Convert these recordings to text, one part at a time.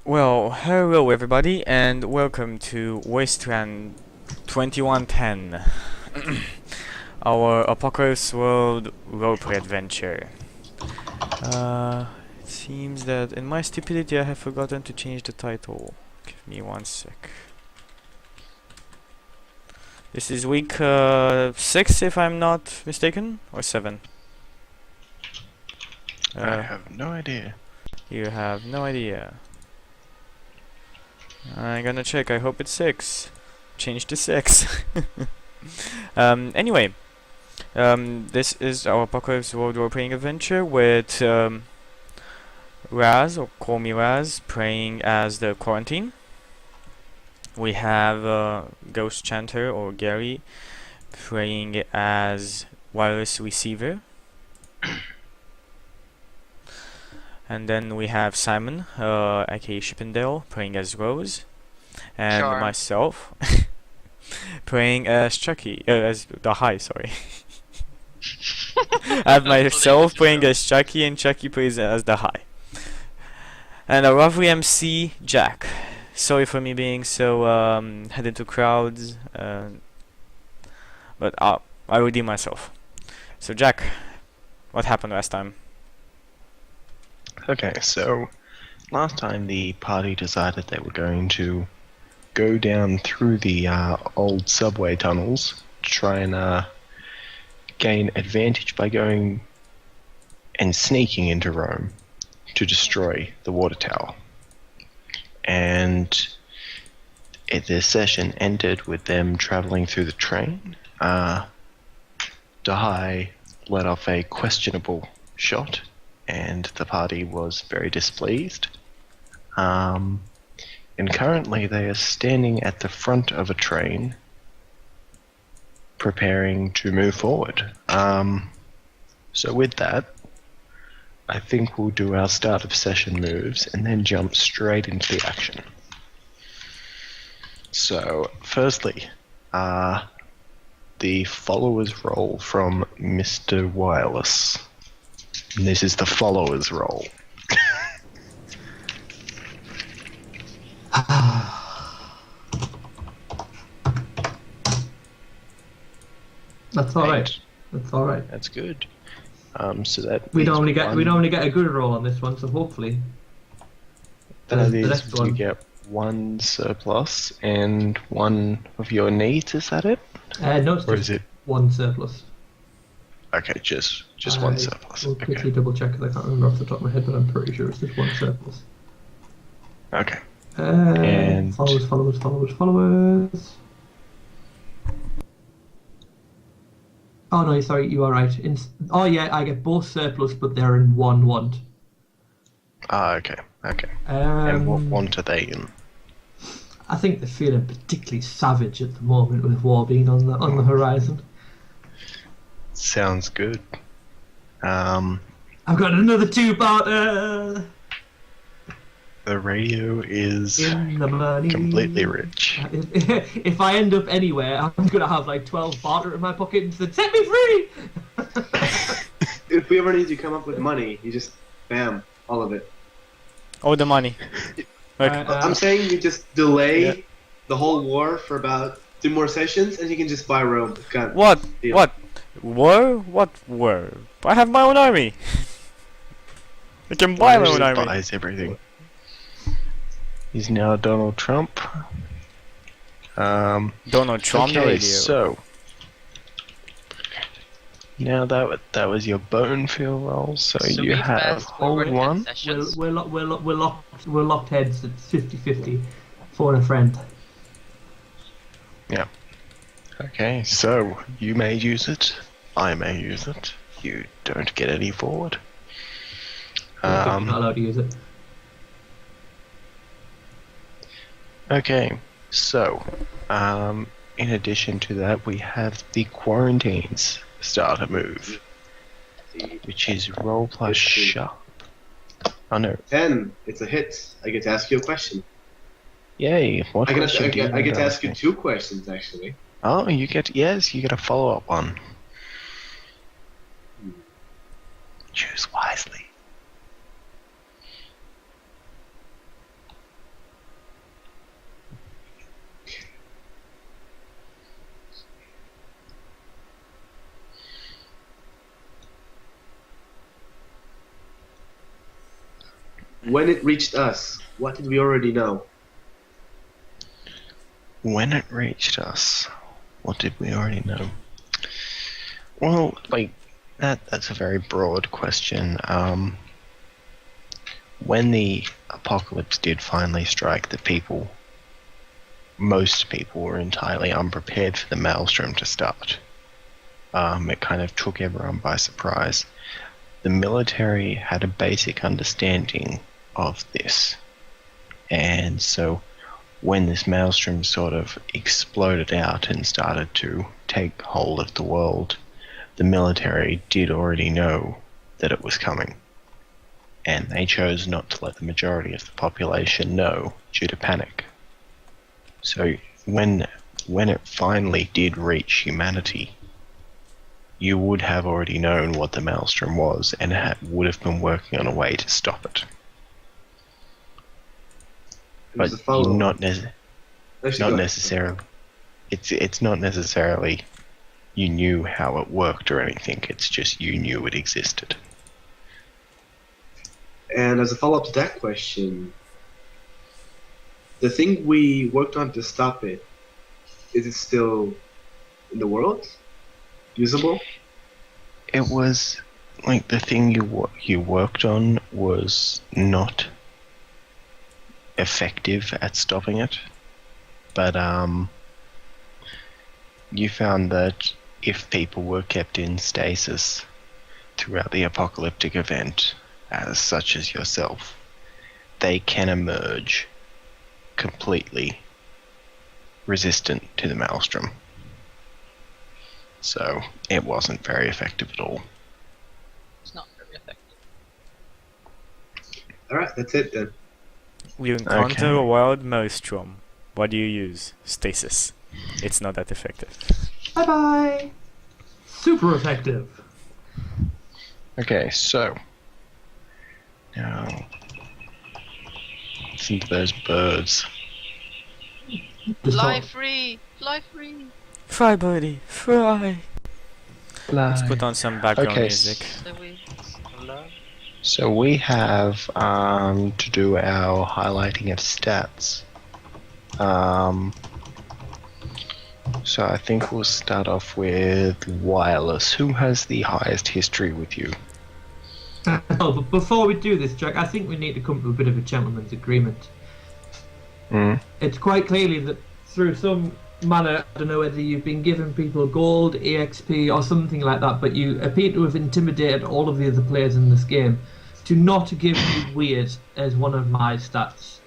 Well, hello everybody, and welcome to Wasteland 2110, our Apocalypse World roleplay adventure. It seems that in my stupidity I have forgotten to change the title. Give me one sec. This is week 6 if I'm not mistaken, or 7. I have no idea. You have no idea. I'm gonna check. I hope it's 6. Change to 6. Anyway, this is our Apocalypse World role-playing adventure with Raz, or call me Raz, playing as the Quarantine. We have Ghost Chanter, or Gary, playing as Wireless Receiver. And then we have Simon, aka Chippendale, playing as Rose. And Sure. myself, playing as Chucky, as the High, sorry. I have myself playing as Chucky, and Chucky plays as the High. And a lovely MC, Jack. Sorry for me being so head into crowds, but I redeem myself. So Jack, what happened last time? Okay, so last time the party decided they were going to go down through the old subway tunnels to try and gain advantage by going and sneaking into Rome to destroy the water tower. And their session ended with them traveling through the train. Dahai let off a questionable shot, and the party was very displeased. And currently they are standing at the front of a train, preparing to move forward. So with that, I think we'll do our start of session moves and then jump straight into the action. So, firstly, the followers roll from Mr. Wireless. And this is the followers roll. That's all right. That's all right. That's good. So that We means normally get a good roll on this one, so hopefully that the is, next you one. get 1 surplus and 1 of your needs. Is that it? No, it's Or just is it? 1 surplus. Okay, just 1 surplus. We'll quickly Okay. double check because I can't remember off the top of my head, but I'm pretty sure it's just 1 surplus. Okay. And- Followers. Oh no, sorry, you are right. Oh yeah, I get both surplus, but they're in 1 want. Okay. And what want are they in? I think they're feeling particularly savage at the moment with war being on the horizon. Sounds good. I've got another 2-parter The radio is in the money. completely rich. If I end up anywhere, I'm gonna have like 12 barter in my pocket and say, "Set me free!" If we ever need to come up with money, you just bam, all of it. Oh, the money. Like, I'm saying you just delay Yeah. the whole war for about 2 more sessions, and you can just buy Rome. Kind of what? deal. What? War? What war? I have my own army. I can buy my own Just army. buys everything. He's now Donald Trump. Donald Trump the Okay, radio. so now that was your bone feel roll. So you we have fast hold forward 1. sessions. We're locked heads. It's 50-50 for a friend. Okay, so you may use it. I may use it. You don't get any forward. I think you're not allowed to use it. Okay, so in addition to that, we have the quarantines starter move, which is roll plus sharp. Oh no! 10. It's a hit. I get to ask you a question. Yay! What I question do you get want to ask you me? 2 questions actually. Oh, you get a follow-up one. Choose wisely. When it reached us, what did we already know? When it reached us, what did we already know? Well, like that's a very broad question. when the apocalypse did finally strike, most people were entirely unprepared for the maelstrom to start. It kind of took everyone by surprise. The military had a basic understanding of this, and so when this maelstrom sort of exploded out and started to take hold of the world, the military did already know that it was coming, and they chose not to let the majority of the population know due to panic. So when it finally did reach humanity, you would have already known what the maelstrom was and would have been working on a way to stop it. But not necessarily. It's not necessarily you knew how it worked or anything. It's just you knew it existed. And as a follow-up to that question, the thing we worked on to stop it, is it still in the world? Usable? It was like the thing you worked on was not effective at stopping it, but you found that if people were kept in stasis throughout the apocalyptic event, as such as yourself, they can emerge completely resistant to the maelstrom. So it wasn't very effective at all. It's not very effective. Alright, that's it then. You encounter Okay. a wild maelstrom. What do you use? Stasis. It's not that effective. Bye bye. Super effective. Okay, so now listen to those birds. Just Fly talk. free! Fly free! Fly, buddy, fly. Let's put on some background Okay, music. The wings of love. So we have to do our highlighting of stats. So I think we'll start off with wireless. Who has the highest history with you? Oh, but before we do this, Jack, I think we need to come to a bit of a gentleman's agreement. Mm. It's quite clearly that through some manner, I don't know whether you've been giving people gold, EXP, or something like that, but you appear to have intimidated all of the other players in this game to not give me weird as one of my stats.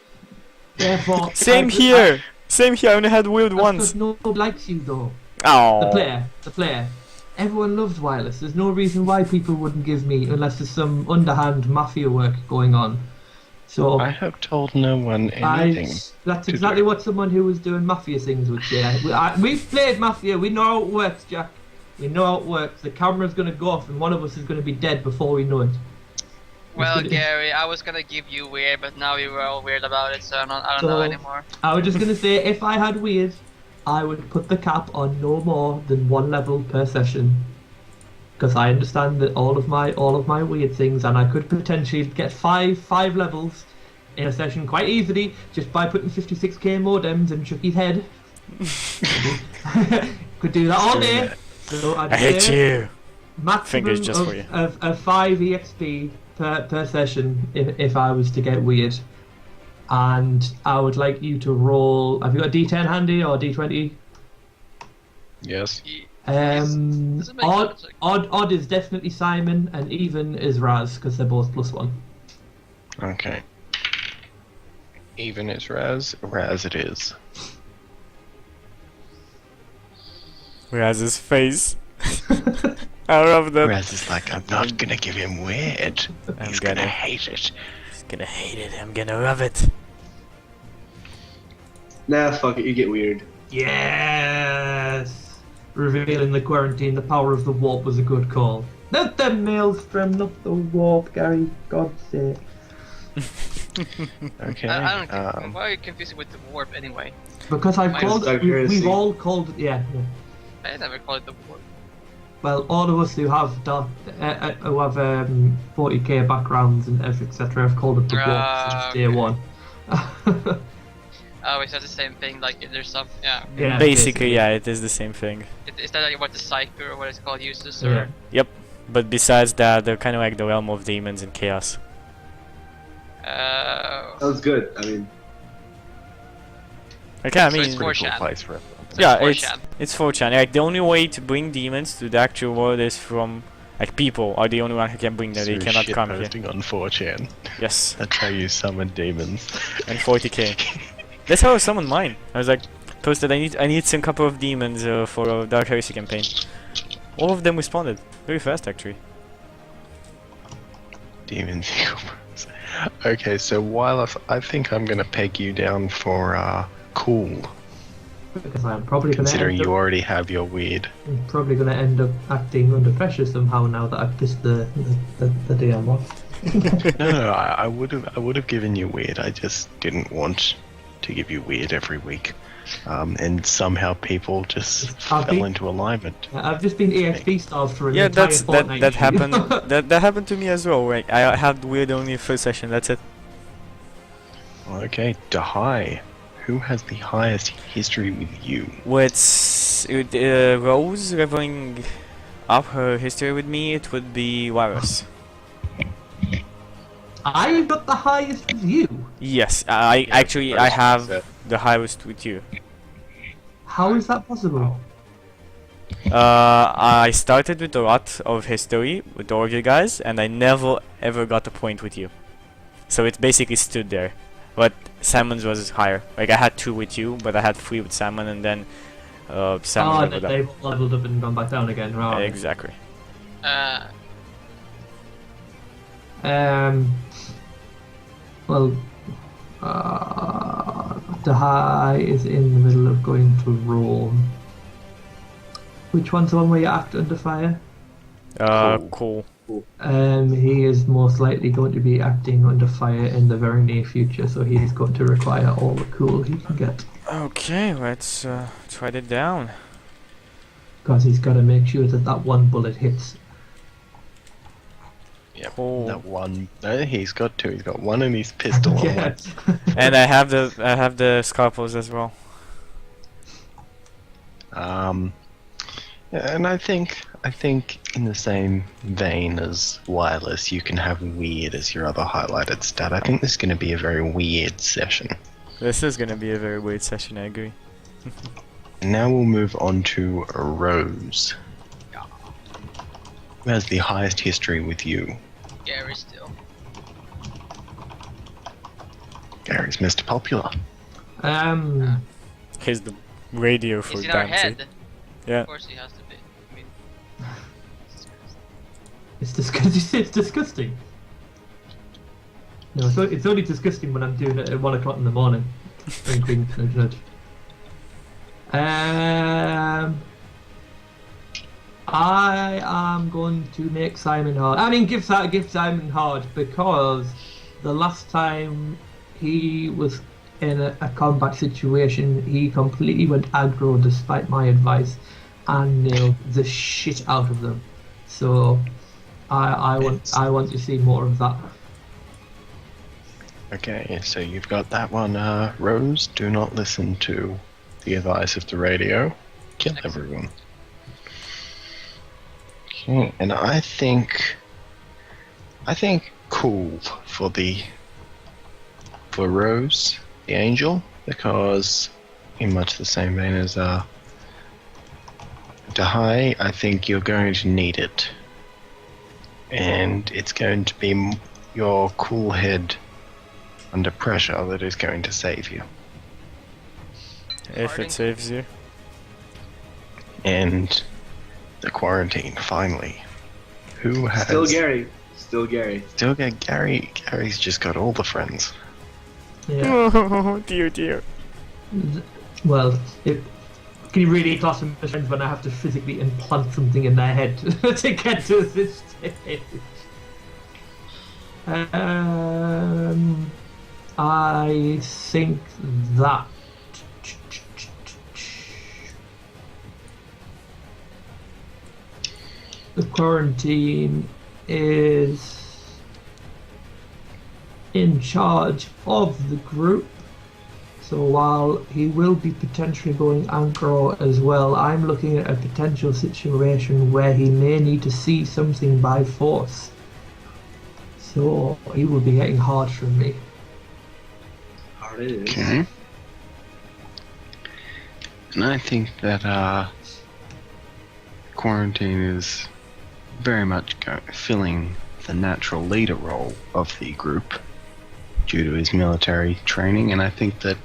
Therefore, Same here! Same here, I only had weird once. Because nobody likes you though. Oh. The player. Everyone loves wireless. There's no reason why people wouldn't give me unless there's some underhand mafia work going on. So I have told no one anything. that's to exactly do. what someone who was doing mafia things would say. We've played mafia. We know how it works, Jack. We know how it works. The camera's going to go off and one of us is going to be dead before we know it. Well, Gary, I was gonna give you weird, but now you were all weird about it, so I don't know anymore. I was just going to say, if I had weird, I would put the cap on no more than 1 level per session. Because I understand that all of my weird things, and I could potentially get five levels in a session quite easily just by putting 56k modems in Chucky's head. Could do that all day. So I'd I hate say you. maximum Fingers just for you. of 5 exp per session if I was to get weird. And I would like you to roll. Have you got a D10 handy or D20? Yes. Does it make Odd, sense? odd is definitely Simon, and even is Raz because they're both +1. Okay. Even is Raz. Raz it is. Raz's face. I love that. Raz is like, I'm not gonna give him weird. He's gonna hate it. He's gonna hate it. I'm gonna love it. Nah, fuck it, you get weird. Yes! Revealing the quarantine, the power of the warp was a good call. Not the maelstrom, not the warp, Gary. God's sake. Okay. I don't get why are you confusing with the warp anyway? Because I've Mine's called Dark we've Heresy. all called yeah. I never called it the warp. Well, all of us who have 40k backgrounds and etc. have called it the warp since day okay. one. Oh, is that the same thing? Like, there's some, yeah. Yeah, Basically, yeah, it is the same thing. Is that like what the Psyker or what it's called uses? Or Yeah. But besides that, they're kind of like the realm of demons and chaos. Sounds good. I mean, Okay, I So it's mean, for- Pretty cool 4chan. place for it. yeah, it's it's 4chan. it's 4chan. Like the only way to bring demons to the actual world is from like people are the only one who can bring them. They So cannot shit come here. posting on 4chan. Yes, That's how you summon demons. and 40k. That's how I summoned mine. I was like, posted I need some couple of demons for a Dark Heresy campaign. All of them responded very fast actually. Demons equal. Okay, so Wyleth, I think I'm gonna peg you down for cool, Because I'm probably going to considering end you up, already have your weird. I'm probably going to end up acting under pressure somehow now that I've pissed the DM off. No, I would have given you weird. I just didn't want to give you weird every week, and somehow people just I'll fell be- into alignment. I've just been EXP starved for an Yeah, entire that fortnight. happened. that happened to me as well. Like I had weird only first session. That's it. Okay, Dahai, who has the highest history with you? With Rose leveling up her history with me, it would be Virus. I got the highest with you. Yes, I actually I have That- the highest with you. How is that possible? I started with a lot of history with all of you guys, and I never ever got a point with you. So it basically stood there. But Simon's was higher. Like I had 2 with you, but I had 3 with Simon, and then Simon Oh, leveled up. they've leveled up and gone back down again. Right. Exactly. Well, Dahai is in the middle of going to Rome. Which one's the one where you act under fire? Cool. He is most likely going to be acting under fire in the very near future, so he's going to require all the cool he can get. Okay, let's write it down. Because he's got to make sure that that one bullet hits. Yep, Cool. that one. No, he's got 2. He's got 1 in his pistol. and Yeah. And I have the scalpels as well. Yeah, and I think in the same vein as wireless, you can have weird as your other highlighted stat. I think this is going to be a very weird session. This is gonna be a very weird session. I agree. And now we'll move on to Rose. Who has the highest history with you? Gary still. Gary's Mr. Popular. Here's the radio for He's in our Dempsey. head. Yeah. Of course he has to be. I mean, It's disgusting. It's disgusting. No, it's only disgusting when I'm doing it at 1 o'clock in the morning. Wink, wink, nudge, nudge. I am going to make Simon hard. I mean, give Simon hard because the last time he was in a combat situation, he completely went aggro despite my advice and nailed the shit out of them. So I want to see more of that. Okay, so you've got that one, Rose. Do not listen to the advice of the radio. Kill everyone. Okay, and I think cool for Rose, the angel, because in much the same vein as Dahai, I think you're going to need it, and it's going to be your cool head under pressure that is going to save you. If it saves you. And the quarantine, finally. Who has... Still Gary. Still Gary. Still get Gary. Gary's just got all the friends. Yeah. Oh dear. Well, can you really class them as friends when I have to physically implant something in their head to get to this stage? I think that the quarantine is in charge of the group. So while he will be potentially going aggro as well, I'm looking at a potential situation where he may need to see something by force. So he will be getting hard from me. It is. Okay. And I think that Quarantine is very much filling the natural leader role of the group due to his military training, and I think that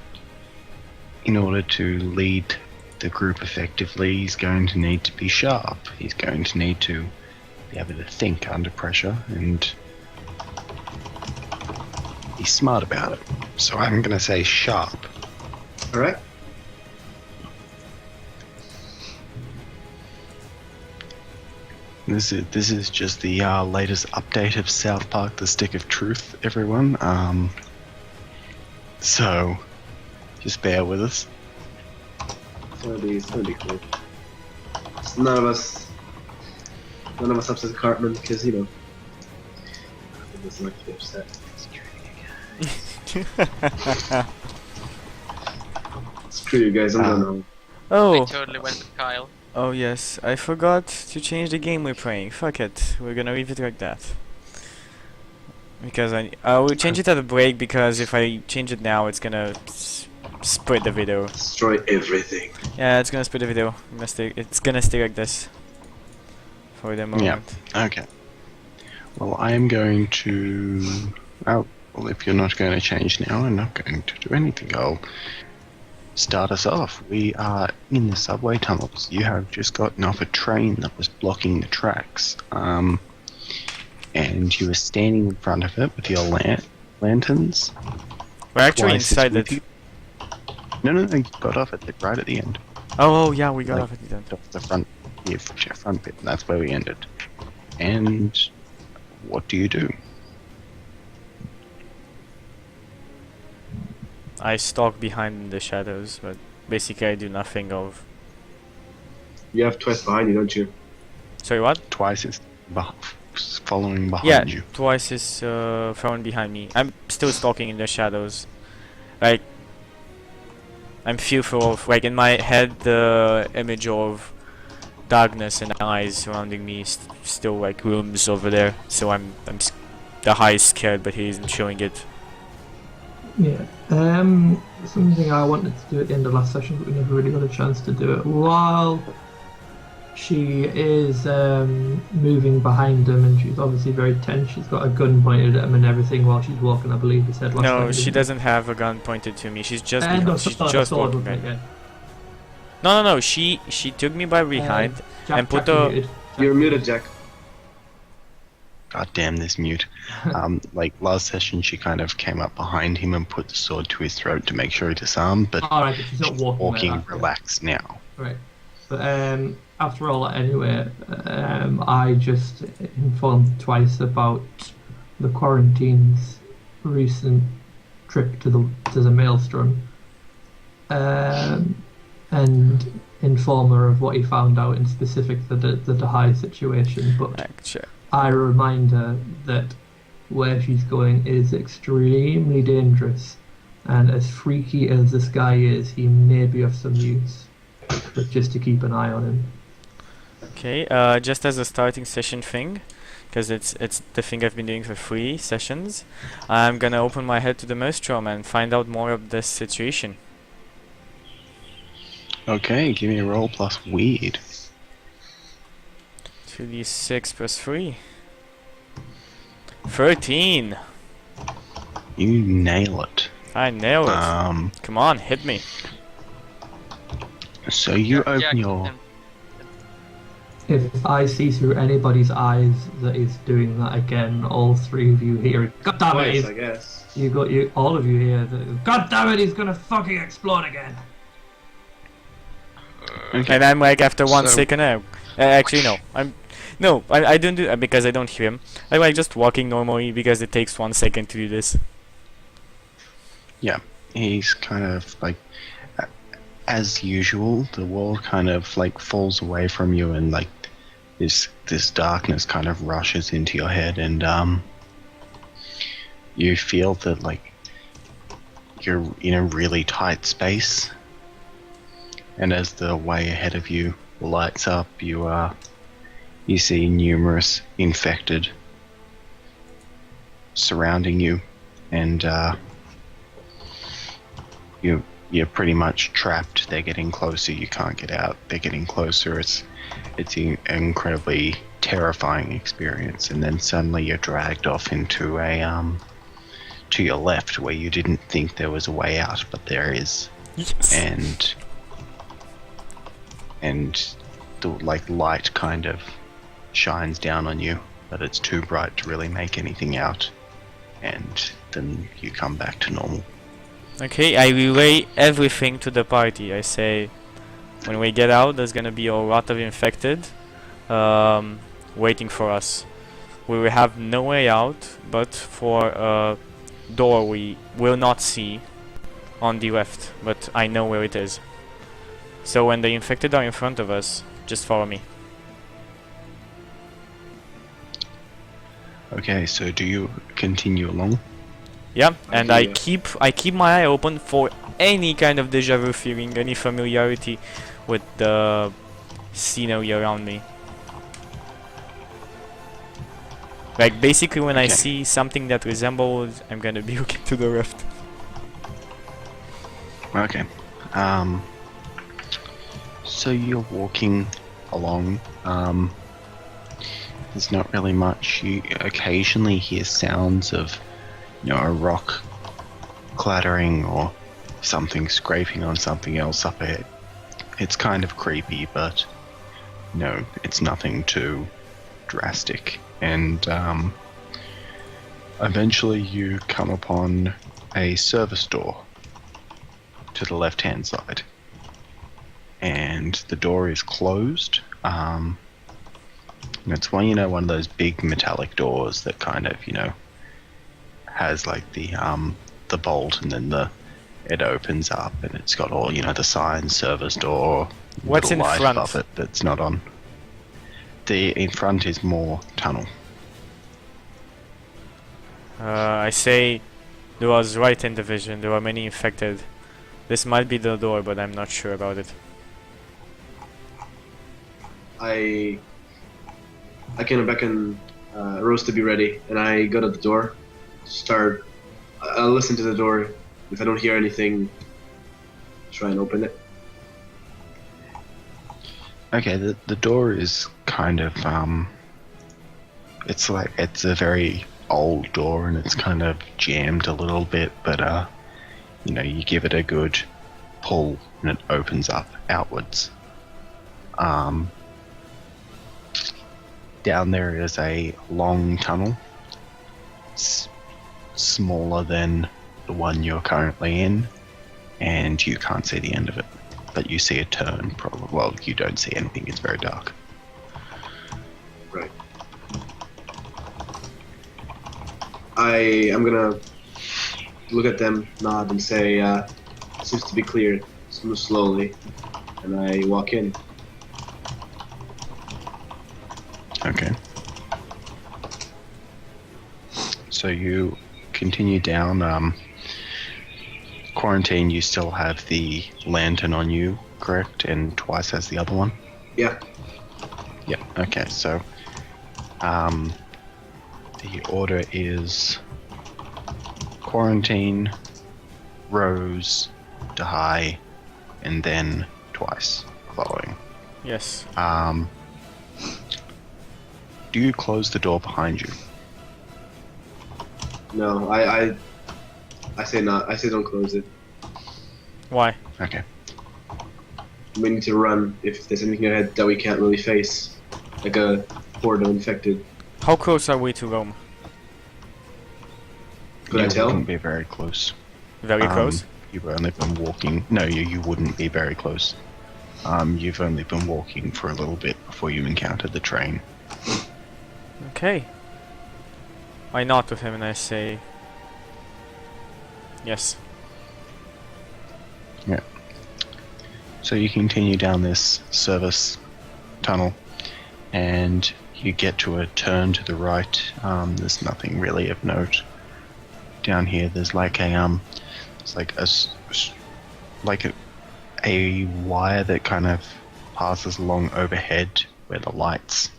in order to lead the group effectively, he's going to need to be sharp. He's going to need to be able to think under pressure and be smart about it. So I'm going to say sharp. All right. This is just the latest update of South Park: The Stick of Truth, everyone. So just bear with us. It's gonna be cool. Just none of us upset Cartman because he doesn't like to be upset. Screw you guys, I'm going home. I Oh, totally went with Kyle. oh yes, I forgot to change the game we're playing. Fuck it, we're gonna leave it like that. Because I will change it at a break, because if I change it now, it's gonna split the video. Destroy everything. Yeah, it's gonna split the video. It's gonna stay like this for the moment. Okay. Well, I am going to... Oh, well, if you're not going to change now, I'm not going to do anything. I'll start us off. We are in the subway tunnels. You have just gotten off a train that was blocking the tracks. And you were standing in front of it with your lanterns. We're actually Twice as inside with it. you. No, you got off it right at the end. Oh yeah, we got Like, off at the end. Off the front bit, and that's where we ended. And what do you do? I stalk behind the shadows, but basically I do nothing of... You have twice behind you, don't you? Sorry, what? Twice is following Yeah, behind you. twice is thrown behind me. I'm still stalking in the shadows. Like, I'm fearful of, like, in my head, the image of darkness and eyes surrounding me still, like, rooms over there. So the high is scared, but he isn't showing it. Yeah. Something I wanted to do at the end of last session, but we never really got a chance to do it. While she is moving behind him, and she's obviously very tense. She's got a gun pointed at him and everything while she's walking. I believe he said last time. No, she doesn't have a gun pointed to me. She's just No, she's sorry, just sword, walking. wasn't it? Yeah. No. She took me by behind Jack, and put Jack, the... muted. You're muted, Jack. God damn this mute. Like last session, she kind of came up behind him and put the sword to his throat to make sure he disarmed, but Alright, but she's not walking like that, yeah. relaxed now. Right. But after all that anyway, I just informed twice about the quarantine's recent trip to the Maelstrom, and inform her of what he found out in specific the high situation. But Actually, I remind her that where she's going is extremely dangerous, and as freaky as this guy is, he may be of some use. But just to keep an eye on him. okay, just as a starting session thing, because it's the thing I've been doing for 3 sessions, I'm gonna open my head to the Maelstrom and find out more of this situation. Okay, give me a roll plus weird. 2d6 plus 3. 13! You nail it. I nailed it. Come on, hit me. So you Jack, open your... If I see through anybody's eyes that he's doing that again, all 3 of you here. God damn it! Twice, I guess. All of you here. God damn it! He's gonna fucking explode again. Okay. And I'm like, after 1 So- second, actually no. I don't do because I don't hear him. I'm like just walking normally because it takes 1 second to do this. Yeah, he's kind of like... As usual, the world kind of like falls away from you, and like this darkness kind of rushes into your head, and you feel that like you're in a really tight space, and as the way ahead of you lights up, you see numerous infected surrounding you, and you're pretty much trapped. They're getting closer. You can't get out. They're getting closer. It's an incredibly terrifying experience. And then suddenly you're dragged off into a to your left where you didn't think there was a way out, but there is. Yes. And the light kind of shines down on you, but it's too bright to really make anything out. And then you come back to normal. Okay, I relay everything to the party. I say, when we get out, there's gonna be a lot of infected waiting for us. We will have no way out, but for a door we will not see on the left, but I know where it is. So when the infected are in front of us, just follow me. Okay, so do you continue along? Yeah, and I Okay, keep my eye open for any kind of deja vu feeling, any familiarity with the scenery around me. Like basically when I Okay. see something that resembles, I'm gonna be looking to the left. Okay. So you're walking along. There's not really much. You occasionally hear sounds of, a rock clattering or something scraping on something else up ahead. It's kind of creepy, but it's nothing too drastic. And eventually you come upon a service door to the left-hand side, and the door is closed. It's one of those big metallic doors that kind of has like the bolt, and then it opens up, and it's got all the signs, service door, What's little in light front? above it that's not on. The in front is more tunnel. I say there was right in the vision, there were many infected. This might be the door, but I'm not sure about it. I can beckon Rose to be ready, and I go to the door. I'll listen to the door. If I don't hear anything, try and open it. Okay, the door is kind of it's a very old door, and it's kind of jammed a little bit, but you give it a good pull and it opens up outwards. Down there is a long tunnel, smaller than the one you're currently in, and you can't see the end of it. But you see a turn, probably. Well, you don't see anything, it's very dark. Right. I'm gonna look at them, nod, and say, seems to be clear. Let's move slowly. And I walk in. Okay. So you continue down. Quarantine, you still have the lantern on you, correct? And twice as the other one? Yeah. Yeah, okay, so the order is Quarantine, Rose, Dahai, and then twice following. Yes. Do you close the door behind you? No, I say not. I say don't close it. Why? Okay. We need to run if there's anything ahead that we can't really face, like a horde of infected. How close are we to Rome? Could I You tell? wouldn't be very close. Very close? You've only been walking. No, you wouldn't be very close. You've only been walking for a little bit before you encountered the train. Okay. I nod to him and I say, yes. Yeah. So you continue down this service tunnel, and you get to a turn to the right. There's nothing really of note down here. There's like a it's like a wire that kind of passes along overhead where the lights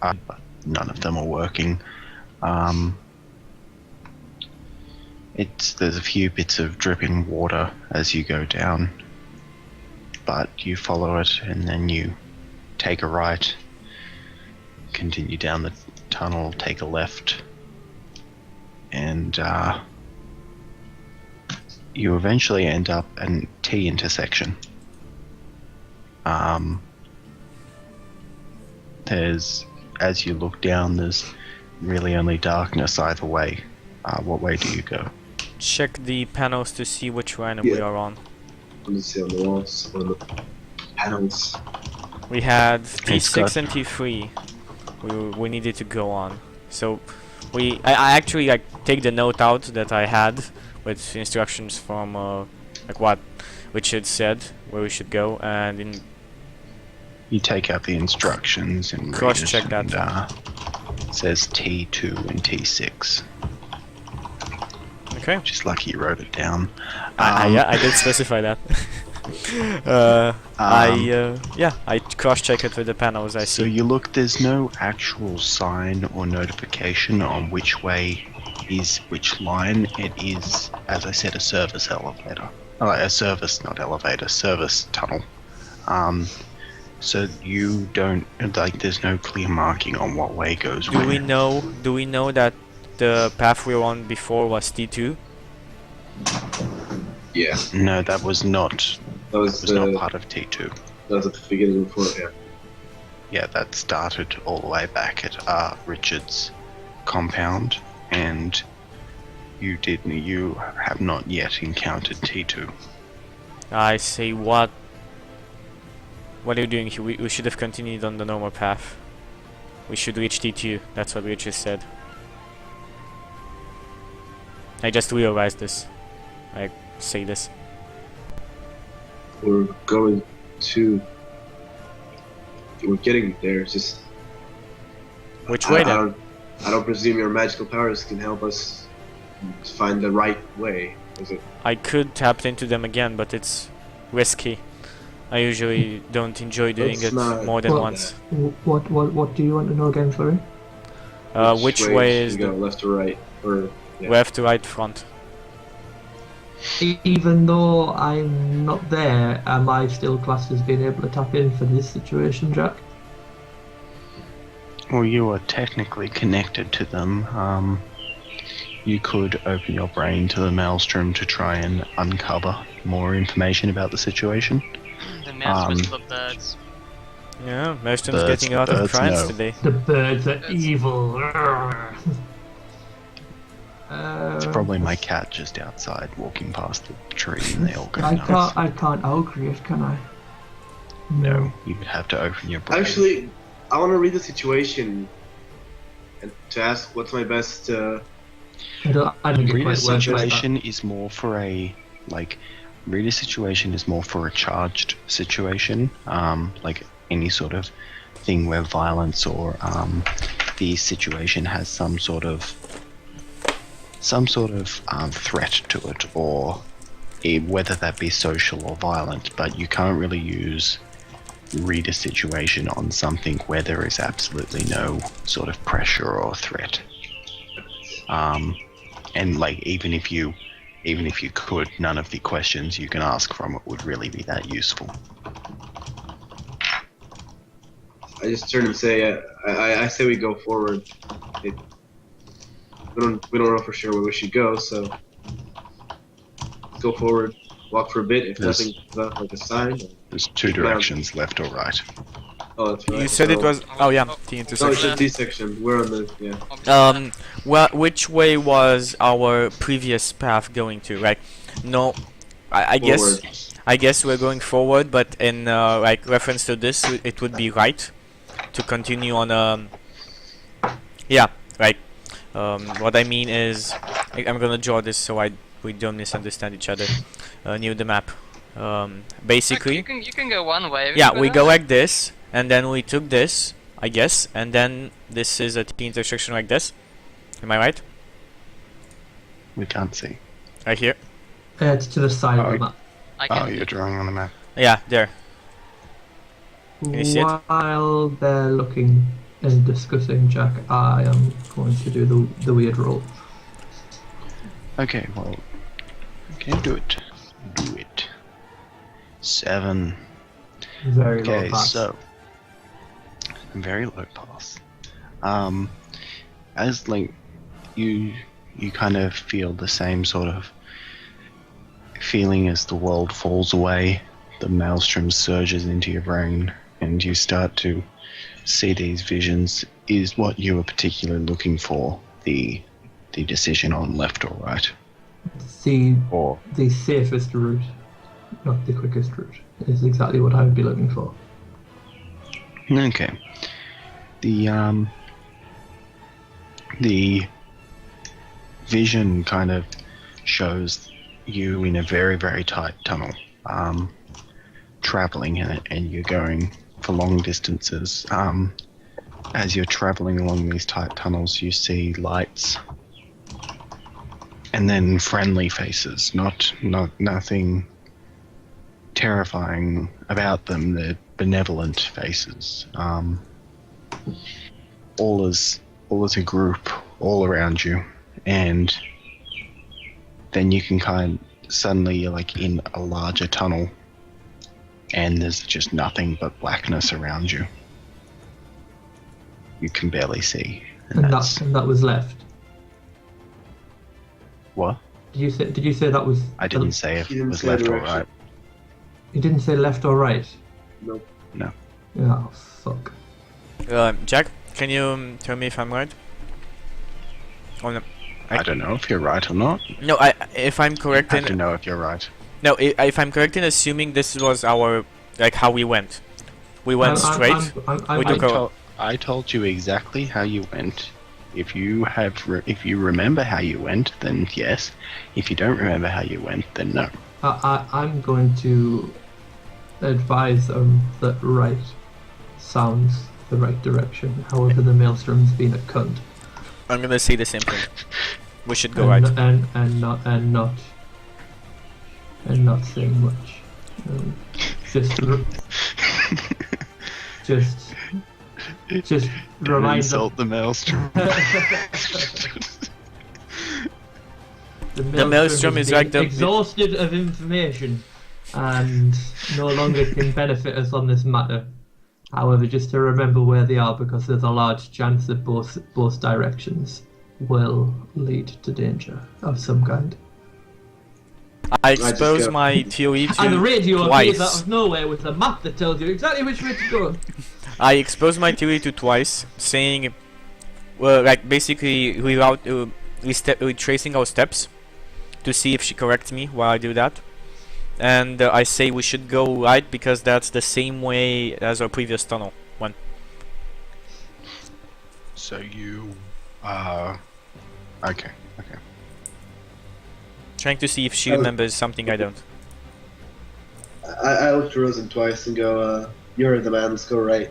are, but none of them are working. there's a few bits of dripping water as you go down, but you follow it and then you take a right, continue down the tunnel, take a left, and you eventually end up at a T intersection. As you look down, there's really only darkness either way. What way do you go? Check the panels to see which random we Yeah. are on. Let me see on the walls, on the panels. We had It's T6 got- and T3. We needed to go on. So I actually like take the note out that I had with instructions from like what Richard said where we should go, and in You take out the instructions and Cross-check read it, that. and it says T2 and T6. okay. Just lucky you wrote it down. Yeah, I did specify that. I cross-check it with the panels I So see. you look, there's no actual sign or notification on which way is which line. It is, as I said, a service elevator. A service, not elevator, service tunnel. So you don't, like, there's no clear marking on what way goes Do we where. know that the path we were on before was T2? Yeah, No, that was not that was not the part of T2. that was at the beginning before. Yeah. Yeah, that started all the way back at Richard's compound, and you have not yet encountered T2. I say what? What are you doing here? We should have continued on the normal path. We should reach T2. That's what Richard said. I just realized this. I say this. We're going to. We're getting there. It's just. Which way I then? don't presume your magical powers can help us find the right way. Is it? I could tap into them again, but it's risky. I usually don't enjoy doing Let's it not more than Well, once. What do you want to know again, sorry? Which way is should we go, the left or right? Or yeah. left to right front? Even though I'm not there, am I still classed as being able to tap in for this situation, Jack? Well, you are technically connected to them. You could open your brain to the maelstrom to try and uncover more information about the situation. The maelstrom is full of birds. Yeah, Maelstrom's Birds- getting a lot of birds, crimes no. today. The birds are It's- evil. It's probably my cat just outside walking past the tree and they all go nuts. I can't outcreate, can I? No, you would have to open your brain. Actually, I want to read the situation and to ask what's my best. I don't think it Reader quite works like that. situation is more for a reader situation is more for a charged situation, like any sort of thing where violence or the situation has some sort of threat to it, or whether that be social or violent. But you can't really use reader situation on something where there is absolutely no sort of pressure or threat. And like even if you could, none of the questions you can ask from it would really be that useful. I just turn and say, I say we go forward. We don't know for sure where we should go, so let's go forward. Walk for a bit. If Yes. nothing comes up, like a sign. There's two Around. directions, left or right. Oh, that's right. You said it So- was. Oh yeah, the No, it's intersection. a D section. We're on the Well, which way was our previous path going to? Like, no, I guess forward. we're going forward, but in like reference to this, it would be right to continue on. Yeah, right. What I mean is, I'm gonna draw this so we don't misunderstand each other. Near the map. Basically, You can go one way. yeah, we go like this, and then we took this, I guess, and then this is a T intersection like this. Am I right? We can't see. Right here. It's to the side of the map. I Oh, can. you're drawing on the map. Yeah, there. you see it? While they're looking and discussing, Jack, I am going to do the weird roll. Okay, well, okay, do it. Do it. 7. Very Okay, low pass. so very low pass. As like you kind of feel the same sort of feeling as the world falls away, the maelstrom surges into your brain, and you start to see these visions. Is what you were particularly looking for the decision on left or right, The or the safest route, not the quickest route, is exactly what I would be looking for. okay. The vision kind of shows you in a very, very tight tunnel, traveling in it, and you're going for long distances. As you're traveling along these tight tunnels, you see lights, and then friendly faces. Nothing terrifying about them. They're benevolent faces. All as a group, all around you, and then you can suddenly you're like in a larger tunnel, and there's just nothing but blackness around you. You can barely see, and that's that was left. what Did you say that was? I didn't say if He it didn't was say left or direction. right. You didn't say left or right. Nope. No, Oh fuck. Jack, can you tell me if I'm right? Oh no. I don't know if you're right or not. No, if I'm correct I have to in know if you're right. no, if I'm correct in assuming this was our like how we went. We went straight. We took a I told you exactly how you went. If you remember how you went, then yes. If you don't remember how you went, then no. I'm going to advise that right sounds the right direction. However, the maelstrom's been a cunt. I'm gonna say the same thing. We should go and, right. and not saying much. Just remind insult the maelstrom. The maelstrom has is been like the- exhausted of information and no longer can benefit us on this matter. However, just to remember where they are, because there's a large chance that both directions will lead to danger of some kind. I just expose go- my theory to And the radio appears out twice. of nowhere with a map that tells you exactly which way to go. I expose my theory to twice, saying, well, like basically retracing our steps to see if she corrects me while I do that. And I say we should go right because that's the same way as our previous tunnel one. So you okay. Trying to see if she Oh. remembers something I don't. I look to Rosen twice and go, you're the man, let's go right.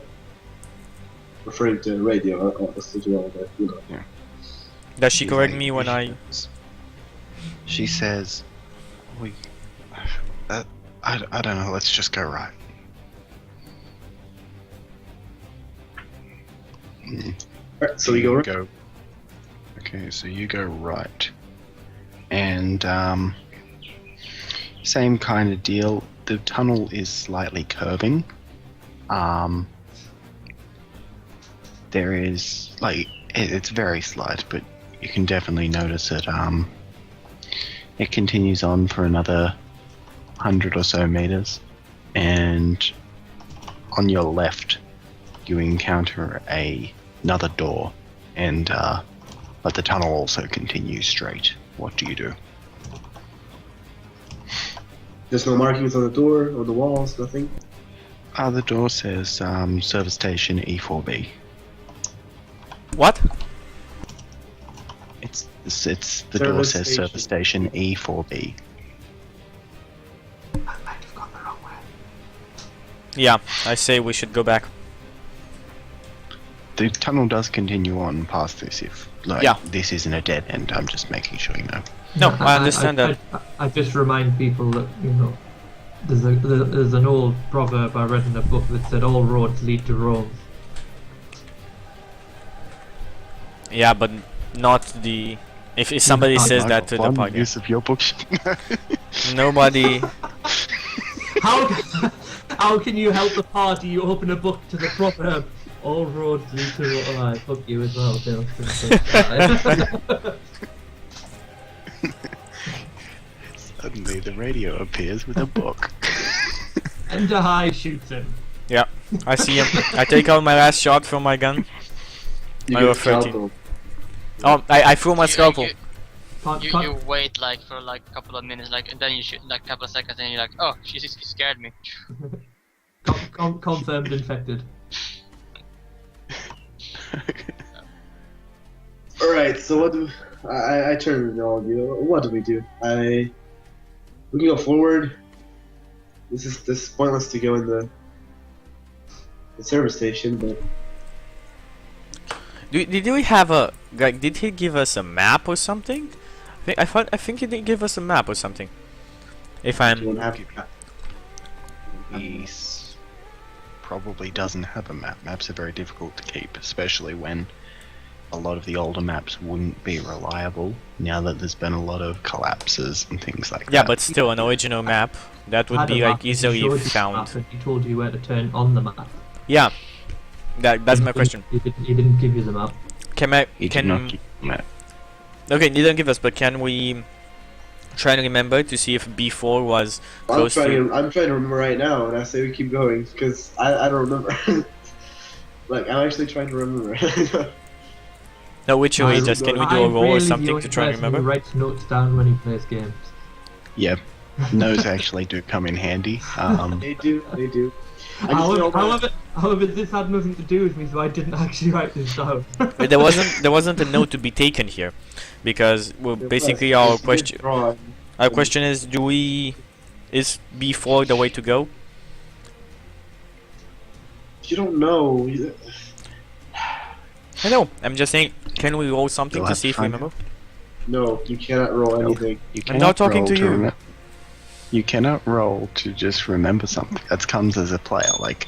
Referring to radio, as well, but, you know. Does she correct me when I... She says, "We, I don't know. Let's just go right." Alright, so we go right. Go. Okay, so you go right, and same kind of deal. The tunnel is slightly curving. There is it's very slight, but you can definitely notice it. It continues on for another 100 or so meters, and on your left, you encounter another door, and but the tunnel also continues straight. What do you do? There's no markings on the door, on the walls, nothing. The door says service station E4B. What? It's the door Service says station. service station E4B. I might have gone the wrong way. Yeah, I say we should go back. The tunnel does continue on past this. If Yeah. this isn't a dead end, I'm just making sure you know. No, I understand that. I just remind people that, you know, there's an old proverb I read in a book that said all roads lead to Rome. Yeah, but not the If somebody says I that got to the one podcast, use of your book. nobody. How how can you help the party? You open a book to the proverb. All roads lead to Waterloo. Fuck you as well, Bill. Suddenly the radio appears with a book. And a high shoots him. Yeah, I see him. I take out my last shot from my gun. You I get got 13. scalpel. Oh, I threw my scalpel. You wait like for like a couple of minutes, like, and then you shoot like a couple of seconds, and you're like, oh, she scared me. Confirmed infected. All right. So what do I turn to all of you? What do we do? We can go forward. This is pointless to go in the service station, but Did we have a like? Did he give us a map or something? I think he did give us a map or something. If you I'm won't have He probably doesn't have a map. Maps are very difficult to keep, especially when a lot of the older maps wouldn't be reliable now that there's been a lot of collapses and things like yeah, that. but still an original map that would Had a be map like and he easily showed you the found. map and he told you where to turn on the map. Yeah, that's my question. He didn't give you the map. He did not keep a map. Okay, he didn't give us, but can we try and remember to see if B4 was close to? I'm trying to remember right now, and I say we keep going because I don't remember. Like I'm actually trying to remember. No, literally, just can we do a roll or really something the to try and person who remember? writes notes down when he plays games. Yeah, those actually do come in handy. They do. I just know However, this had nothing to do with me, so I didn't actually write this down. But there wasn't a note to be taken here, because well, basically our question is, is B4 the way to go? You don't know. I know. I'm just saying, can we roll something You'll to have see to if we find remember? No, you cannot roll anything. You I'm not cannot talking roll to you. You cannot roll to just remember something. That comes as a player. Like,